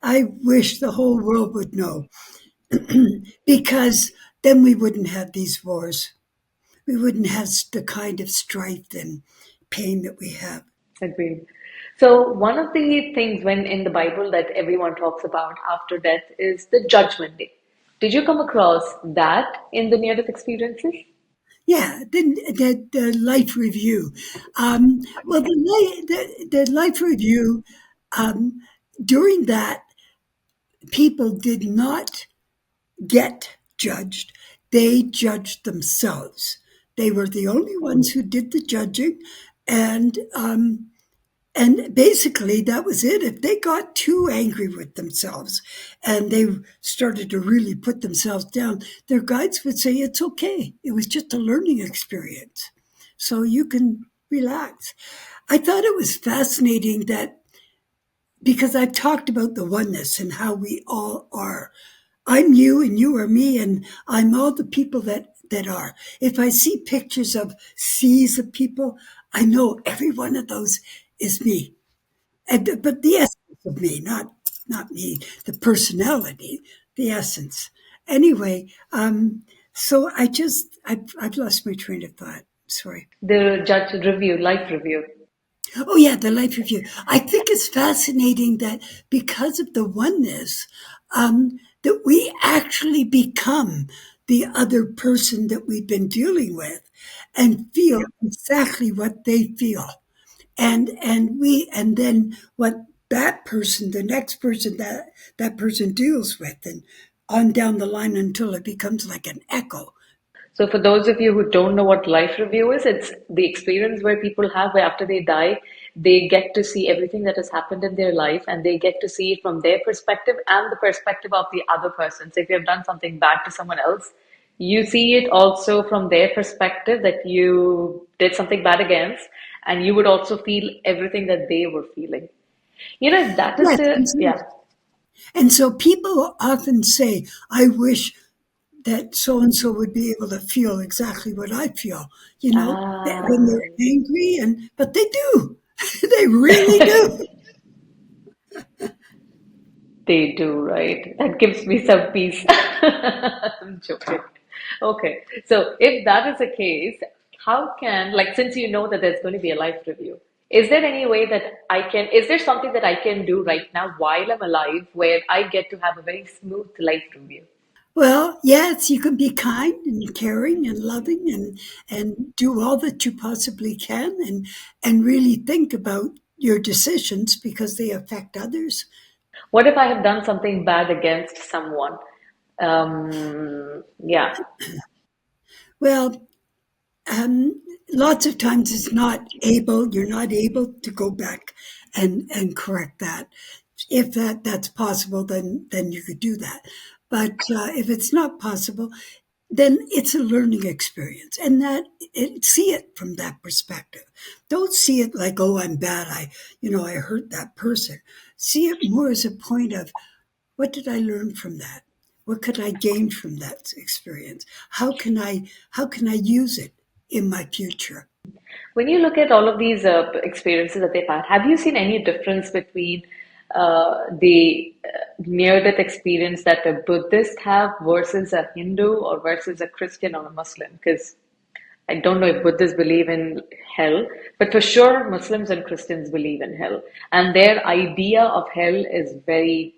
I wish the whole world would know because then we wouldn't have these wars. We wouldn't have the kind of strife and pain that we have. Agreed. So one of the things when in the Bible that everyone talks about after death is the judgment day. Did you come across that in the near-death experiences? Yeah, the life review. Well, the life review, um, during that, people did not get judged. They judged themselves. They were the only ones who did the judging, and basically that was it. If they got too angry with themselves and they started to really put themselves down, their guides would say it's okay. It was just a learning experience, so you can relax. I thought it was fascinating that because I've talked about the oneness and how we all are. I'm you and you are me and I'm all the people that are. If I see pictures of seas of people, I know every one of those is me. But the essence of me, not me, the personality, the essence. Anyway, so I've lost my train of thought. Sorry. The judge review, life review. Oh yeah, the life review. I think it's fascinating that because of the oneness, that we actually become the other person that we've been dealing with, and feel exactly what they feel, and then what that person, the next person that person deals with, and on down the line until it becomes like an echo. So for those of you who don't know what life review is, it's the experience where people have where after they die, they get to see everything that has happened in their life and they get to see it from their perspective and the perspective of the other person. So if you have done something bad to someone else, you see it also from their perspective that you did something bad against, and you would also feel everything that they were feeling. That is Yes, the, yeah. and so people often say, "I wish that so and so would be able to feel exactly what I feel," that when Ah. they're angry, and but they do, they really do. They do, right? That gives me some peace. I'm joking. Okay. So if that is the case, how can, like, since you know that there's going to be a life review, is there any way that is there something that I can do right now while I'm alive where I get to have a very smooth life review? Well, yes, you can be kind and caring and loving and do all that you possibly can and really think about your decisions because they affect others. What if I have done something bad against someone? Yeah. Well, lots of times you're not able to go back and correct that. If that's possible, then you could do that. But if it's not possible, then it's a learning experience, and see it from that perspective. Don't see it like, oh, I'm bad. I hurt that person. See it more as a point of, what did I learn from that? What could I gain from that experience? How can I use it in my future? When you look at all of these experiences that they've had, have you seen any difference between the near-death experience that a Buddhist have versus a Hindu or versus a Christian or a Muslim? Because I don't know if Buddhists believe in hell, but for sure Muslims and Christians believe in hell, and their idea of hell is very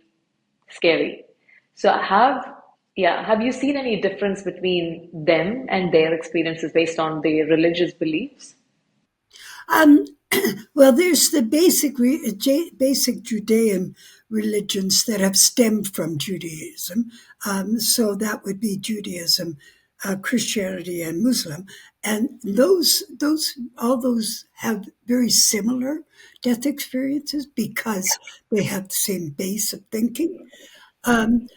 scary. So have you seen any difference between them and their experiences based on their religious beliefs? Um, well, there's the basic Judean religions that have stemmed from Judaism. So that would be Judaism, Christianity and Muslim, and those have very similar death experiences because they have the same base of thinking. Um,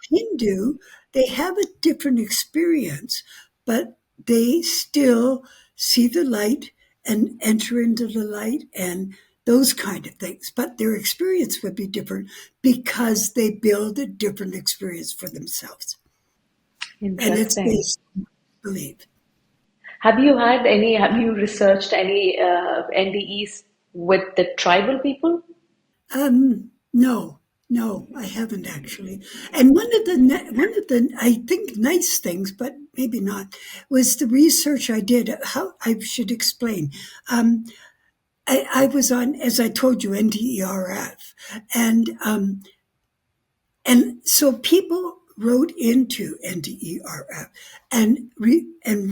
Hindu, they have a different experience, but they still see the light and enter into the light and those kind of things. But their experience would be different because they build a different experience for themselves. And it's Interesting. based on belief. Have you researched any NDEs with the tribal people? No, no, I haven't actually. And one of the I think nice things, but maybe not, was the research I did. How I should explain. Um, I was on, as I told you, NDERF, and so people wrote into NDERF and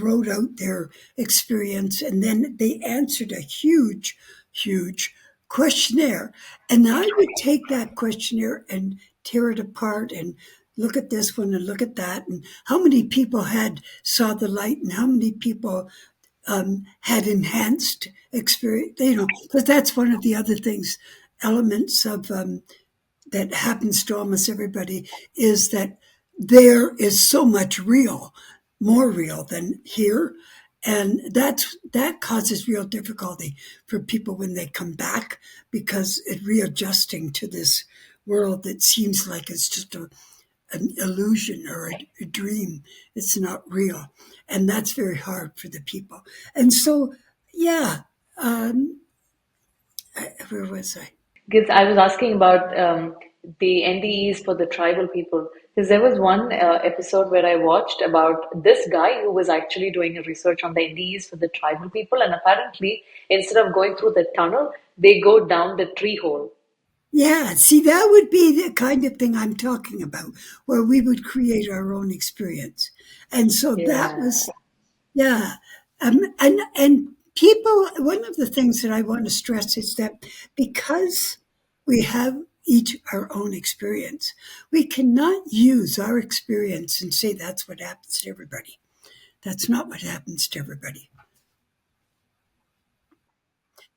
wrote out their experience, and then they answered a huge, huge questionnaire. And I would take that questionnaire and tear it apart and look at this one and look at that, and how many people had saw the light, and how many people had enhanced experience. Because that's one of the other things, elements of that happens to almost everybody, is that there is so much real, more real than here. And that causes real difficulty for people when they come back, because it readjusting to this world that seems like it's just an illusion or a dream. It's not real. And that's very hard for the people. And so, yeah, where was I? Because I was asking about the NDEs for the tribal people. Because there was one episode where I watched about this guy who was actually doing a research on the NDEs for the tribal people, and apparently, instead of going through the tunnel, they go down the tree hole. Yeah, see, that would be the kind of thing I'm talking about, where we would create our own experience. And so that Yeah. was, yeah. And people, one of the things that I want to stress is that because we have each our own experience, we cannot use our experience and say that's what happens to everybody. That's not what happens to everybody.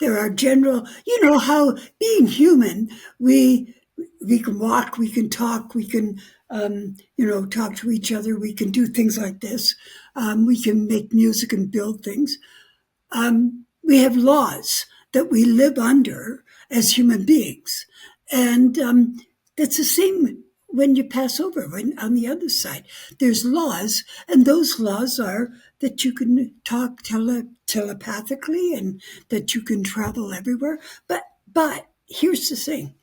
There are general, how being human, we can walk, we can talk, we can talk to each other, we can do things like this, we can make music and build things. We have laws that we live under as human beings. And that's the same when you pass over. When on the other side, there's laws, and those laws are that you can talk telepathically and that you can travel everywhere. But here's the thing: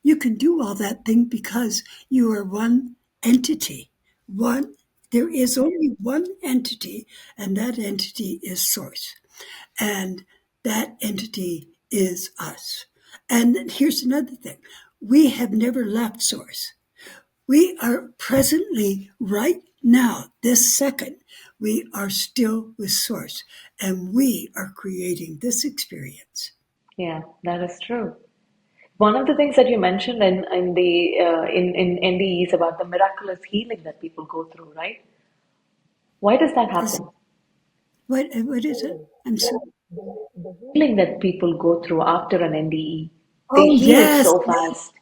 you can do all that thing because you are one entity. One There is only one entity, and that entity is source. And that entity is us. And here's another thing: we have never left source. We are presently, right now, this second, we are still with source, and we are creating this experience. Yeah, that is true. One of the things that you mentioned in NDEs about the miraculous healing that people go through, right? Why does that Is happen? what is it? I'm sorry. The healing that people go through after an NDE, they Oh, heal yes, so yes, fast.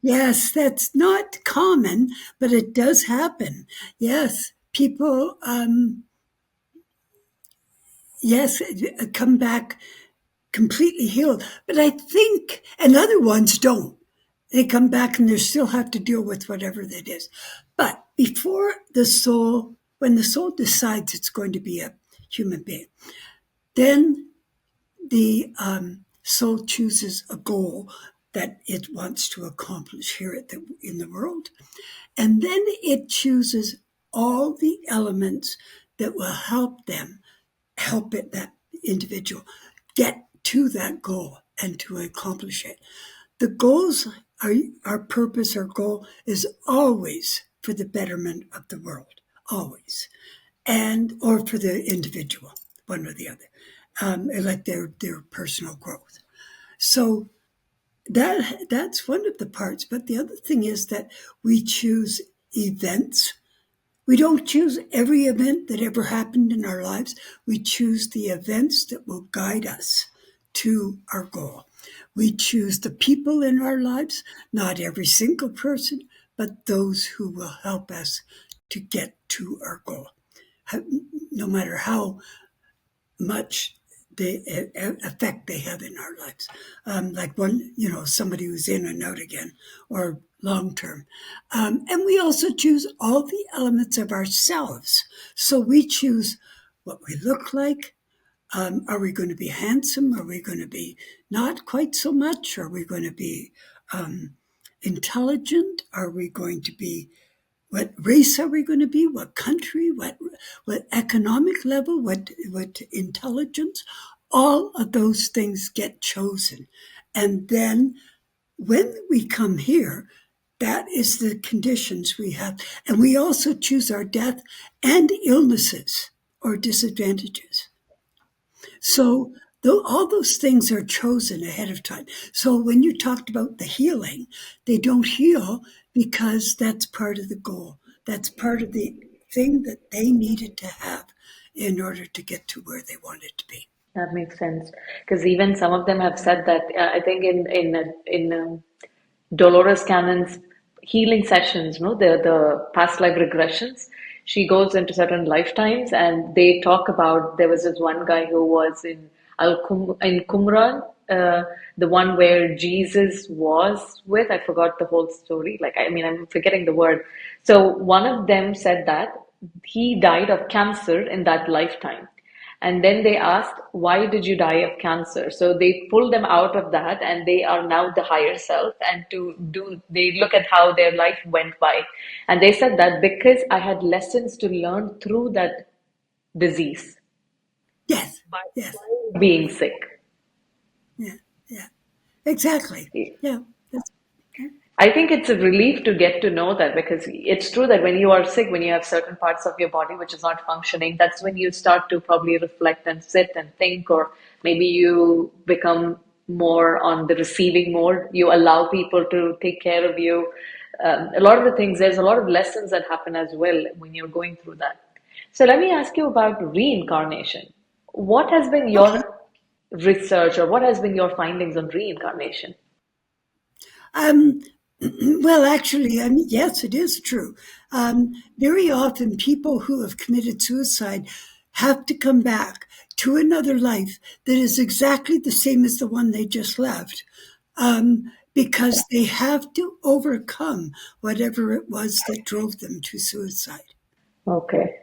yes. That's not common, but it does happen. Yes, people. Yes, come back completely healed. But I think, and other ones don't. They come back and they still have to deal with whatever that is. But before the soul, when the soul decides it's going to be a human being, then the soul chooses a goal that it wants to accomplish here in the world. And then it chooses all the elements that will help that individual get to that goal and to accomplish it. The goals are our purpose, our goal is always for the betterment of the world, always, and or for the individual, one or the other, like their personal growth. So that's one of the parts. But the other thing is that we choose events We don't choose every event that ever happened in our lives. We choose the events that will guide us to our goal. We choose the people in our lives, not every single person, but those who will help us to get to our goal. No matter how much the effect they have in our lives. Like somebody who's in and out again, or long term. And we also choose all the elements of ourselves. So we choose what we look like. Are we going to be handsome? Are we going to be not quite so much? Are we going to be intelligent? Are we going to be, what race are we going to be? What country? What economic level? What intelligence? All of those things get chosen. And then when we come here, that is the conditions we have. And we also choose our death and illnesses or disadvantages. So all those things are chosen ahead of time. So when you talked about the healing, they don't heal because that's part of the goal. That's part of the thing that they needed to have in order to get to where they wanted to be. That makes sense. Because even some of them have said that, I think in Dolores Cannon's healing sessions, no, the past life regressions, she goes into certain lifetimes, and they talk about, there was this one guy who was in in Qumran, the one where Jesus was with. I forgot the whole story. Like, I mean, I'm forgetting the word. So one of them said that he died of cancer in that lifetime. And then they asked, why did you die of cancer? So they pulled them out of that, and they are now the higher self. And they look at how their life went by. And they said that because I had lessons to learn through that disease Yes, by yes, being sick. yeah, yeah, exactly. Yeah, that's, I think it's a relief to get to know that, because it's true that when you are sick, when you have certain parts of your body which is not functioning, that's when you start to probably reflect and sit and think, or maybe you become more on the receiving mode. You allow people to take care of you. A lot of the things, there's a lot of lessons that happen as well when you're going through that. So let me ask you about reincarnation. What has been okay. your research, or what has been your findings on reincarnation? Um, well, actually, I mean, yes, it is true. Very often, people who have committed suicide have to come back to another life that is exactly the same as the one they just left, because they have to overcome whatever it was that drove them to suicide. Okay.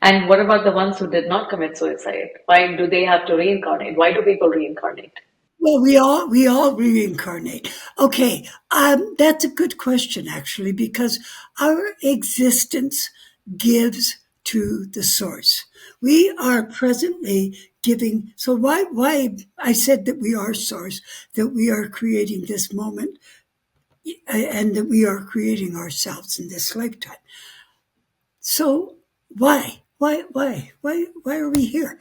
And what about the ones who did not commit suicide? Why do they have to reincarnate? Why do people reincarnate? Well, we all reincarnate. Okay, that's a good question actually, because our existence gives to the source. We are presently giving. So why I said that we are source, that we are creating this moment, and that we are creating ourselves in this lifetime. So why are we here?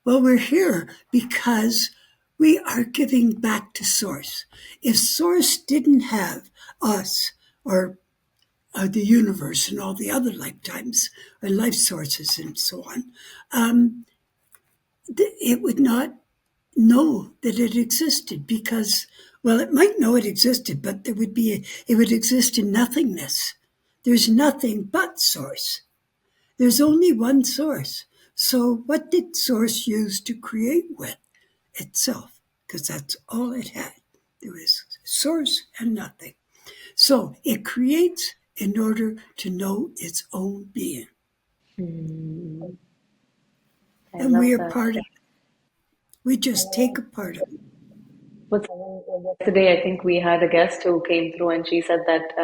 Well, we're here because we are giving back to Source. If Source didn't have us, or the universe and all the other lifetimes and life sources and so on, it would not know that it existed, because, well, it might know it existed, but it would exist in nothingness. There's nothing but Source. There's only one Source. So what did Source use to create with? Itself, because that's all it had. There was source and nothing. So it creates in order to know its own being. Hmm, I And we love are that. part of it. We just take a part of it. But yesterday, I think we had a guest who came through, and she said that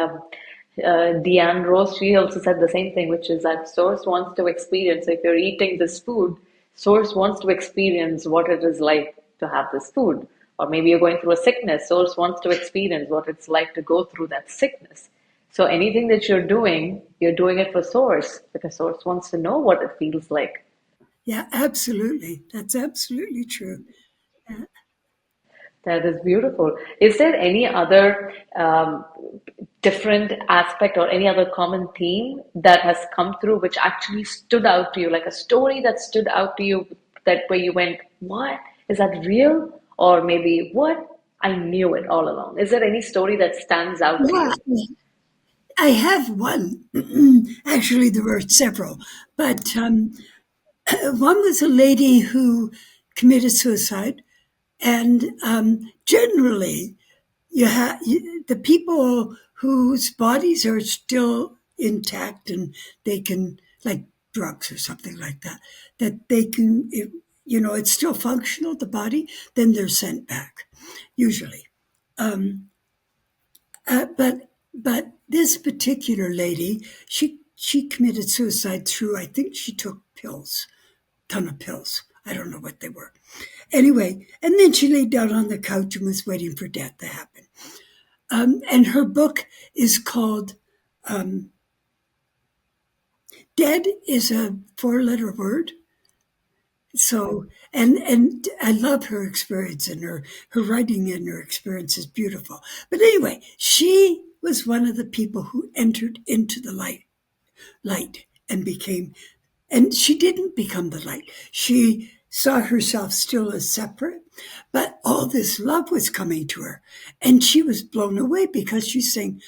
Deanne Rose, she also said the same thing, which is that Source wants to experience. If you're eating this food, Source wants to experience what it is like to have this food. Or maybe you're going through a sickness, Source wants to experience what it's like to go through that sickness. So anything that you're doing it for Source, because Source wants to know what it feels like. Yeah, absolutely. That's absolutely true. That is beautiful. Is there any other different aspect or any other common theme that has come through which actually stood out to you, like a story that stood out to you that where you went, what? Is that real? Or maybe, what? I knew it all along. Is there any story that stands out to Yeah, you? I have one. Actually, there were several, but one was a lady who committed suicide, and generally, the people whose bodies are still intact and they can, like drugs or something like that, that they can, it's still functional, the body, then they're sent back, usually. Um, but this particular lady, she committed suicide through, I think she took pills, ton of pills. I don't know what they were. Anyway, and then she laid down on the couch and was waiting for death to happen. And her book is called Dead is a four-letter word. So, and I love her experience, and her writing and her experience is beautiful. But anyway, she was one of the people who entered into the light and became, and she didn't become the light. She saw herself still as separate, but all this love was coming to her, and she was blown away because she's saying,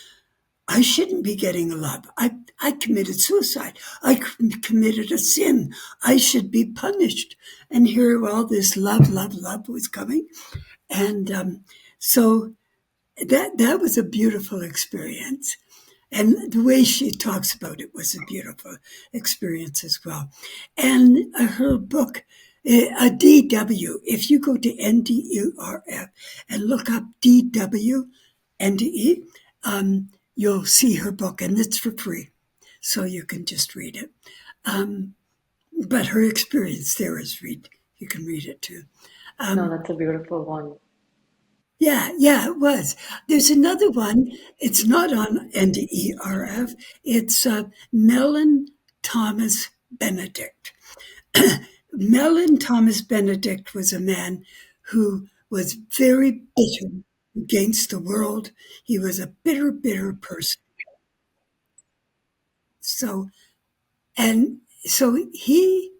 I shouldn't be getting love. I committed suicide. I committed a sin. I should be punished. And here all this love, love, love was coming. And so that was a beautiful experience. And the way she talks about it was a beautiful experience as well. And her book, a DW, if you go to NDERF and look up DW, NDE, you'll see her book, and it's for free. So you can just read it. But her experience there is you can read it too. No, Um, that's a beautiful one. yeah, it was. There's another one. It's not on NDERF. It's Mellon Thomas Benedict. Mellon Thomas Benedict was a man who was very bitter against the world. He was a bitter, bitter person. So, and so he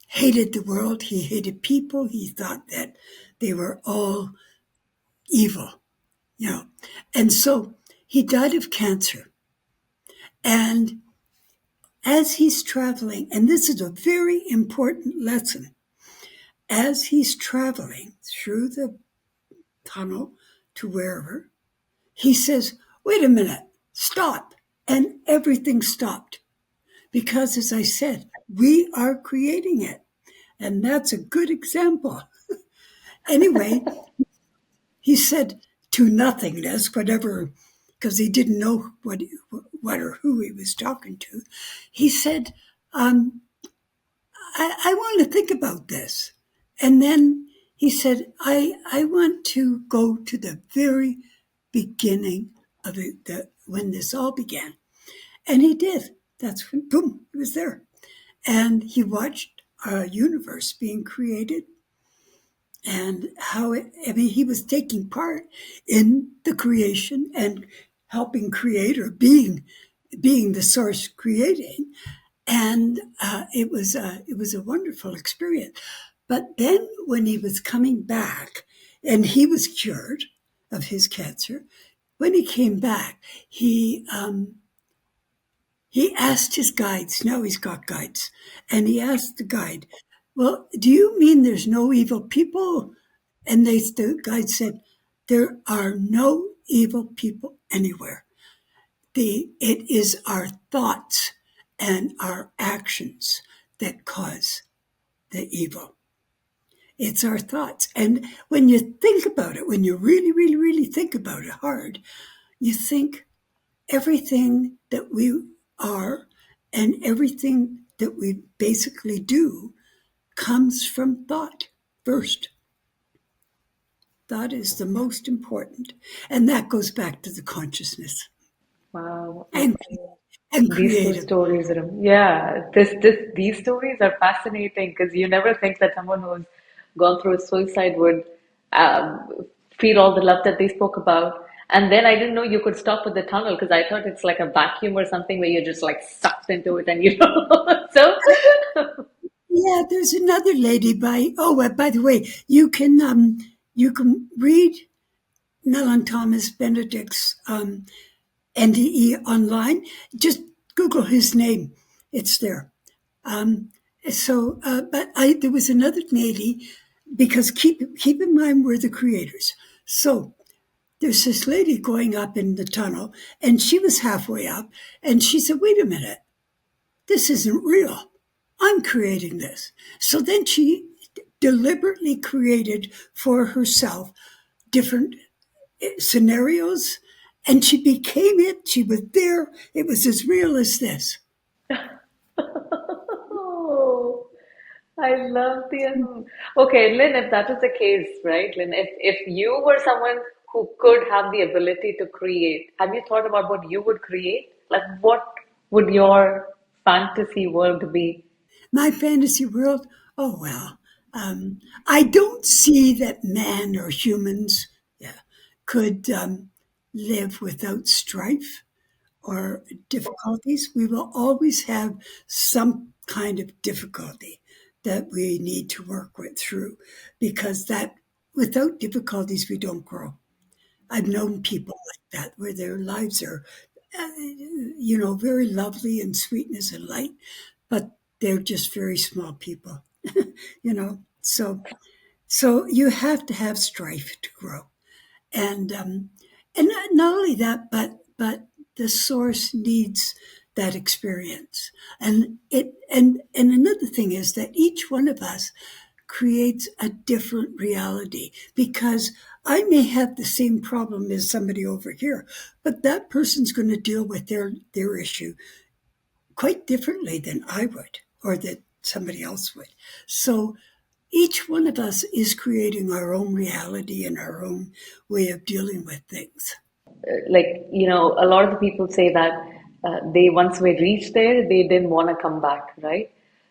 hated the world. He hated people. He thought that they were all evil, you know. And so he died of cancer. And as he's traveling, and this is a very important lesson, as he's traveling through the tunnel to wherever, he says, wait a minute, stop. And everything stopped. Because, as I said, we are creating it. And that's a good example. Anyway, he said to nothingness, whatever, because he didn't know what or who he was talking to. He said, um, I want to think about this. And then he said, I want to go to the very beginning of when this all began. And he did. That's when, boom, he was there. And he watched a universe being created and how he was taking part in the creation and helping create or being the source creating. And it was a wonderful experience. But then when he was coming back, and he was cured of his cancer, when he came back, he asked his guides. Now he's got guides, and he asked the guide, "Well, do you mean there's no evil people?" And the guide said, "There are no evil people anywhere. It is our thoughts and our actions that cause the evil. It's our thoughts. And when you think about it, when you really, really, really think about it hard, you think everything that we are and everything that we basically do comes from thought first. Thought is the most important. And that goes back to the consciousness Wow. and, and These two creative. stories are, yeah, these stories are fascinating because you never think that someone who's gone through suicide would um, feel all the love that they spoke about. And then I didn't know you could stop with the tunnel because I thought it's like a vacuum or something where you're just like sucked into it and you know. So, Yeah, there's another lady by. Oh, by the way, you can read Mellon Thomas Benedict's NDE online. Just Google his name; it's there. Um, but there was another lady because keep in mind we're the creators. So there's this lady going up in the tunnel, and she was halfway up, and she said, "Wait a minute, this isn't real. I'm creating this." So then she deliberately created for herself different scenarios, and she became it. She was there. It was as real as this. oh, I love the okay, Lynn, if that is the case, right, Lynn, if you were someone who could have the ability to create, have you thought about what you would create? Like, what would your fantasy world be? My fantasy world, oh well. I don't see that man or humans, yeah, could live without strife or difficulties. We will always have some kind of difficulty that we need to work with through, because that without difficulties we don't grow. I've known people like that where their lives are, very lovely and sweetness and light, but they're just very small people, you know. So you have to have strife to grow, and not only that, but the source needs that experience, and another thing is that each one of us creates a different reality, because I may have the same problem as somebody over here, but that person's going to deal with their issue quite differently than I would, or that somebody else would. So each one of us is creating our own reality and our own way of dealing with things. Like, a lot of the people say that they once they reached there, they didn't want to come back, right?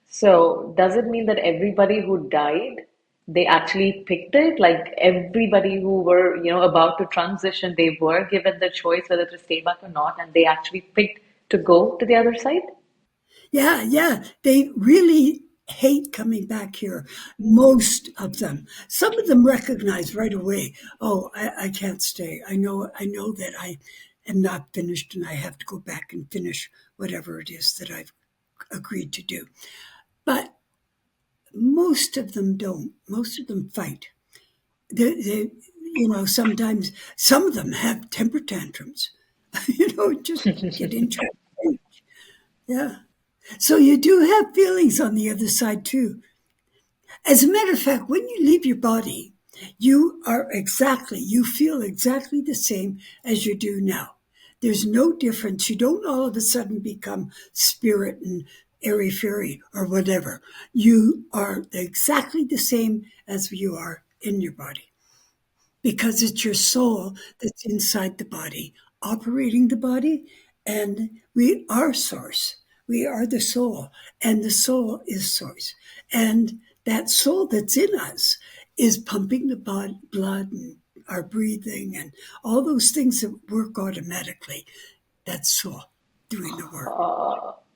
So does it mean that everybody who died, they actually picked it? Like everybody who were, about to transition, they were given the choice whether to stay back or not, and they actually picked to go to the other side? Yeah, yeah. They really hate coming back here. Most of them. Some of them recognize right away, oh, I can't stay. I know that I am not finished and I have to go back and finish whatever it is that I've agreed to do. But most of them don't. Most of them fight. Sometimes some of them have temper tantrums. Just get into it. Yeah. So you do have feelings on the other side too. As a matter of fact, when you leave your body, you feel exactly the same as you do now. There's no difference. You don't all of a sudden become spirit and airy fairy or whatever. You are exactly the same as you are in your body, because it's your soul that's inside the body, operating the body, and we are source. We are the soul, and the soul is source. And that soul that's in us is pumping the blood and our breathing and all those things that work automatically. That's soul doing the work.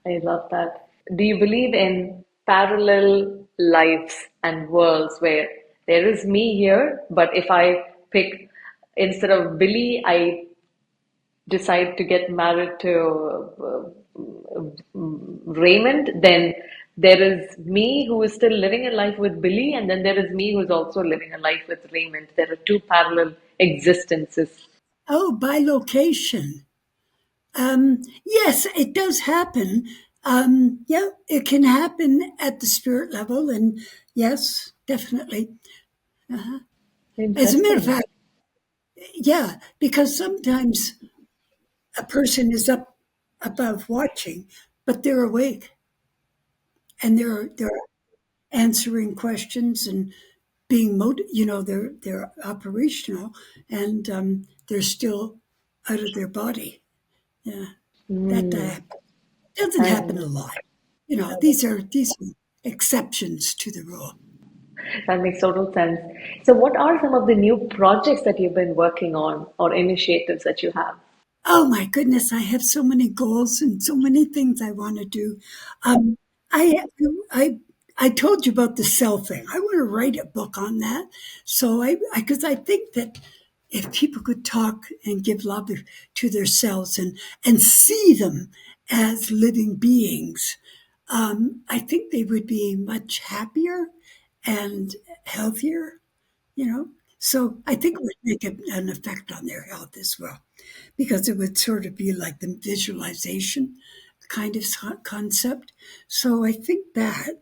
I love that. Do you believe in parallel lives and worlds where there is me here, but if I pick, instead of Billy, I decide to get married to Raymond, then there is me who is still living a life with Billy, and then there is me who is also living a life with Raymond. There are two parallel existences. Oh, by location. Yes, it does happen. Yeah, it can happen at the spirit level, and yes, definitely. As a matter of Interesting. fact, yeah, because sometimes a person is up above watching, but they're awake and they're answering questions and being they're operational, and they're still out of their body. Yeah, that Hmm. doesn't happen And a lot. These are exceptions to the rule. That makes total sense. So, what are some of the new projects that you've been working on or initiatives that you have? Oh my goodness, I have so many goals and so many things I want to do. Um, I, I, I told you about the self thing. I want to write a book on that. So because I think that if people could talk and give love to themselves and see them as living beings, I think they would be much happier and healthier, you know. So I think it would make an effect on their health as well, because it would sort of be like the visualization kind of concept. So I think that.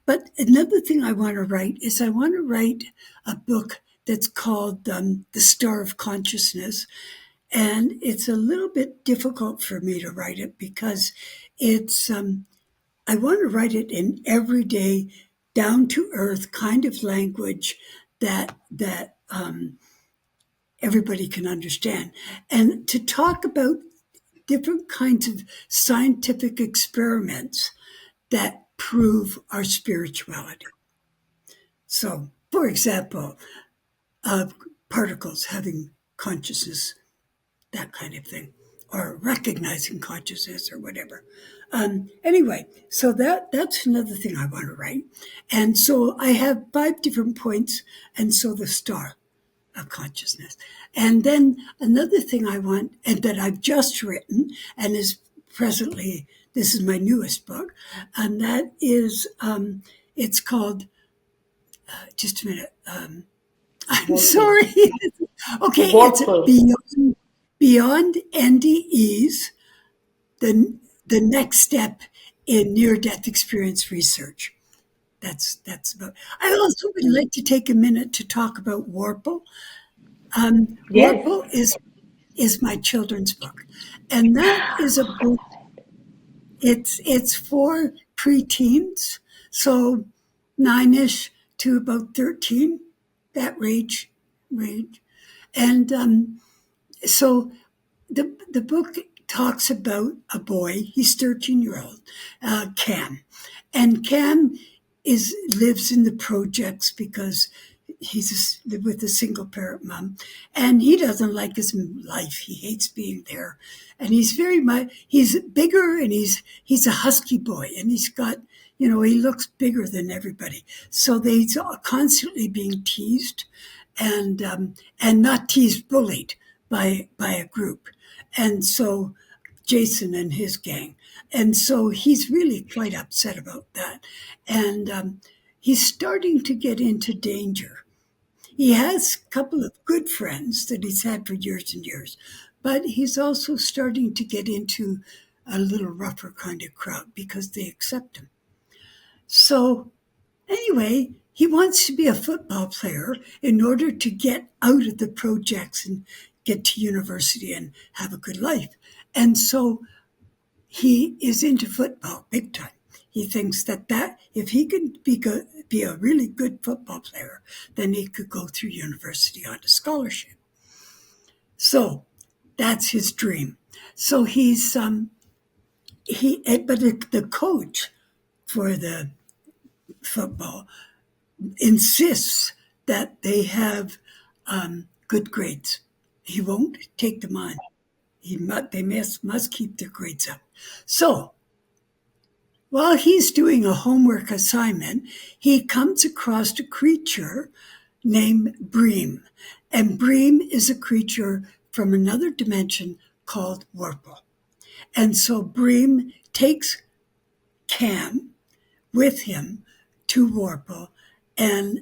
But another thing I want to write is I want to write a book that's called The Star of Consciousness. And it's a little bit difficult for me to write it because it's, I want to write it in everyday, down to earth kind of language that everybody can understand. And to talk about different kinds of scientific experiments that prove our spirituality. So, for example, particles having consciousness, that kind of thing, or recognizing consciousness or whatever. Anyway, so that's another thing I want to write. And so I have 5 different points, and so the star of consciousness. And then another thing I want, and that I've just written, and is presently, this is my newest book, and that is, it's called, just a minute, I'm Warping. sorry. Okay, it's Warple. Beyond NDEs, the next step in near-death experience research. That's about. I also would like to take a minute to talk about Warple. Yes. Warple is my children's book, and that is a book. It's for preteens, so 9ish to about 13, that range, and so the book talks about a boy. He's 13-year old, Cam, and Cam is lives in the projects because with a single parent mom, and he doesn't like his life. He hates being there, and he's bigger, and he's a husky boy, and he's got, he looks bigger than everybody. So they's constantly being teased, and not teased, bullied by a group, and so Jason and his gang. And so he's really quite upset about that. And he's starting to get into danger. He has a couple of good friends that he's had for years and years, but he's also starting to get into a little rougher kind of crowd because they accept him. So, anyway, he wants to be a football player in order to get out of the projects and get to university and have a good life. And so he is into football big time. He thinks that if he can be a really good football player, then he could go through university on a scholarship. So that's his dream. So but the coach for the football insists that they have good grades. He won't take them on. They must keep their grades up. So while he's doing a homework assignment, he comes across a creature named Bream. And Bream is a creature from another dimension called Warple. And so Bream takes Cam with him to Warple. And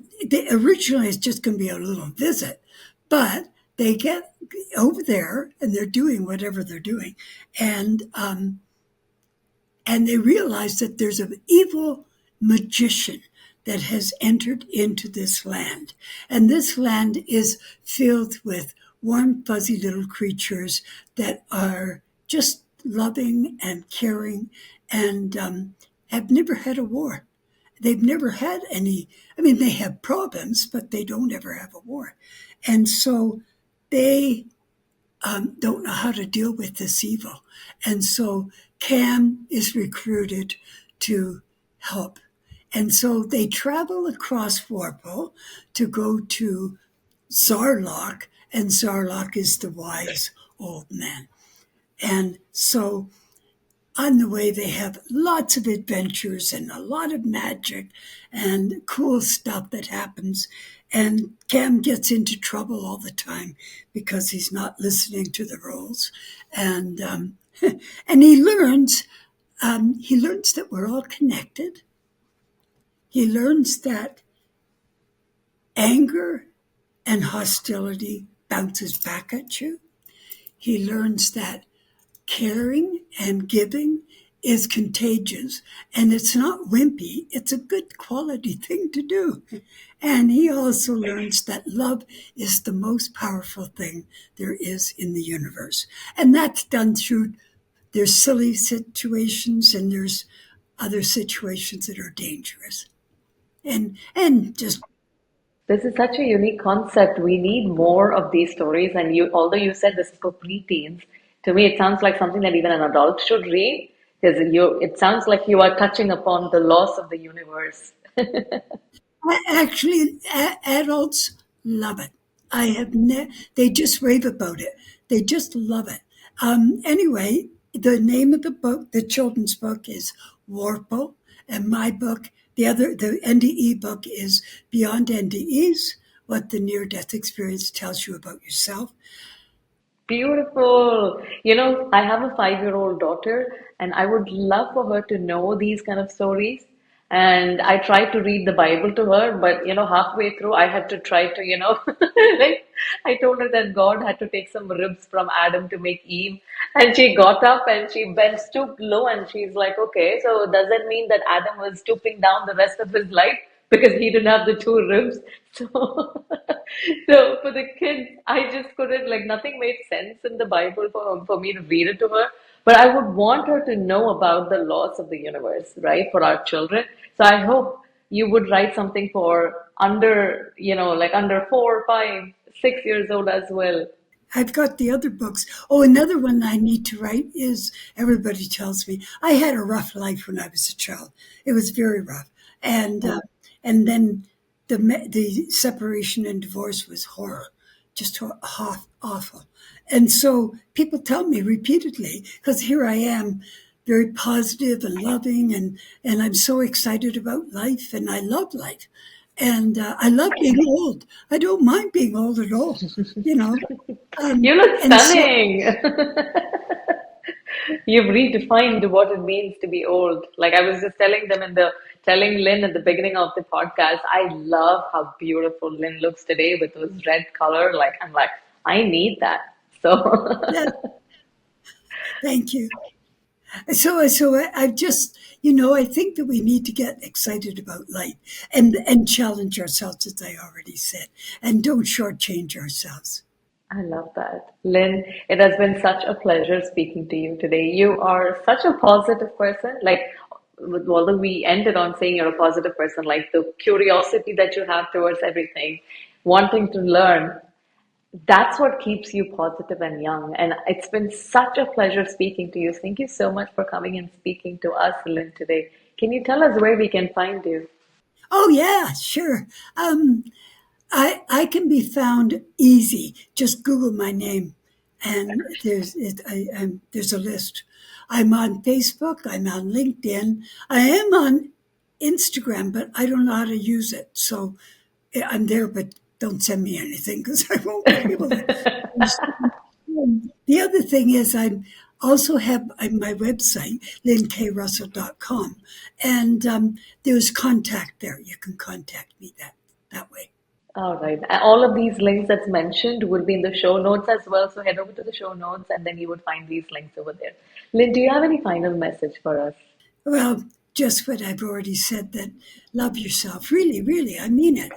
originally it's just going to be a little visit, but they get over there and they're doing whatever they're doing. And they realize that there's an evil magician that has entered into this land. And this land is filled with warm, fuzzy little creatures that are just loving and caring and have never had a war. They've never had any, I mean, they have problems, but they don't ever have a war. And so they don't know how to deal with this evil. And so Cam is recruited to help. And so they travel across Warple to go to Zarlok, and Zarlok is the wise old man. And so on the way, they have lots of adventures and a lot of magic and cool stuff that happens. And Cam gets into trouble all the time because he's not listening to the rules. And and he learns that we're all connected. He learns that anger and hostility bounces back at you. He learns that caring and giving is contagious, and it's not wimpy, it's a good quality thing to do. And he also learns that love is the most powerful thing there is in the universe. And that's done through there's silly situations and there's other situations that are dangerous. And just This is such a unique concept. We need more of these stories. And you, although you said this is for preteens, to me it sounds like something that even an adult should read. Because it sounds like you are touching upon the laws of the universe. actually, adults love it. They just rave about it. They just love it. Anyway, the name of the book, the children's book, is Warple, and my book, the NDE book, is Beyond NDEs: What the Near-Death Experience Tells You About Yourself. Beautiful. I have a 5-year-old daughter, and I would love for her to know these kind of stories. And I tried to read the Bible to her, but halfway through, I had to try to, like I told her that God had to take some ribs from Adam to make Eve. And she got up and she bent, stooped low, and she's like, okay, so does that mean that Adam was stooping down the rest of his life because he didn't have the two ribs? So, so for the kids, I just couldn't, like, nothing made sense in the Bible for me to read it to her. But I would want her to know about the laws of the universe, right, for our children. So I hope you would write something for under, like under 4, 5, 6 years old as well. I've got the other books. Oh, another one I need to write is everybody tells me I had a rough life when I was a child. It was very rough, and and then the separation and divorce was horror, just awful. And so people tell me repeatedly because here I am, very positive and loving, and I'm so excited about life, and I love life, and I love being old. I don't mind being old at all, you know. You look And so, stunning. You've redefined what it means to be old. Like I was just telling Lynn at the beginning of the podcast, I love how beautiful Lynn looks today with those red color. Like I'm like, I need that. So yeah, thank you. I've just, I think that we need to get excited about life and challenge ourselves, as I already said, and don't shortchange ourselves. I love that. Lynn, it has been such a pleasure speaking to you today. You are such a positive person. Like, although we ended on saying you're a positive person, like the curiosity that you have towards everything, wanting to learn, that's what keeps you positive and young. And it's been such a pleasure speaking to you. Thank you so much for coming and speaking to us, Lynn, today. Can you tell us where we can find you? Oh yeah, sure. I can be found easy. Just Google my name, and there's a list. I'm on Facebook. I'm on LinkedIn. I am on Instagram, but I don't know how to use it. So I'm there, but don't send me anything because I won't be able to. The other thing is I also have my website, lynnKrussell.com, and there's contact there. You can contact me that way. All right. All of these links that's mentioned will be in the show notes as well. So head over to the show notes and then you would find these links over there. Lynn, do you have any final message for us? Well, just what I've already said, that love yourself. Really, really, I mean it.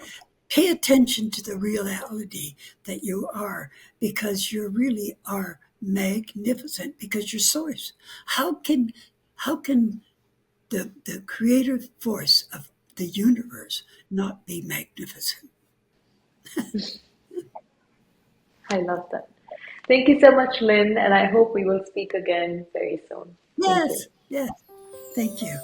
Pay attention to the reality that you are because you really are magnificent because you're source. How can the creative force of the universe not be magnificent? I love that. Thank you so much, Lynn, and I hope we will speak again very soon. Thank you. Yes, yes. Thank you.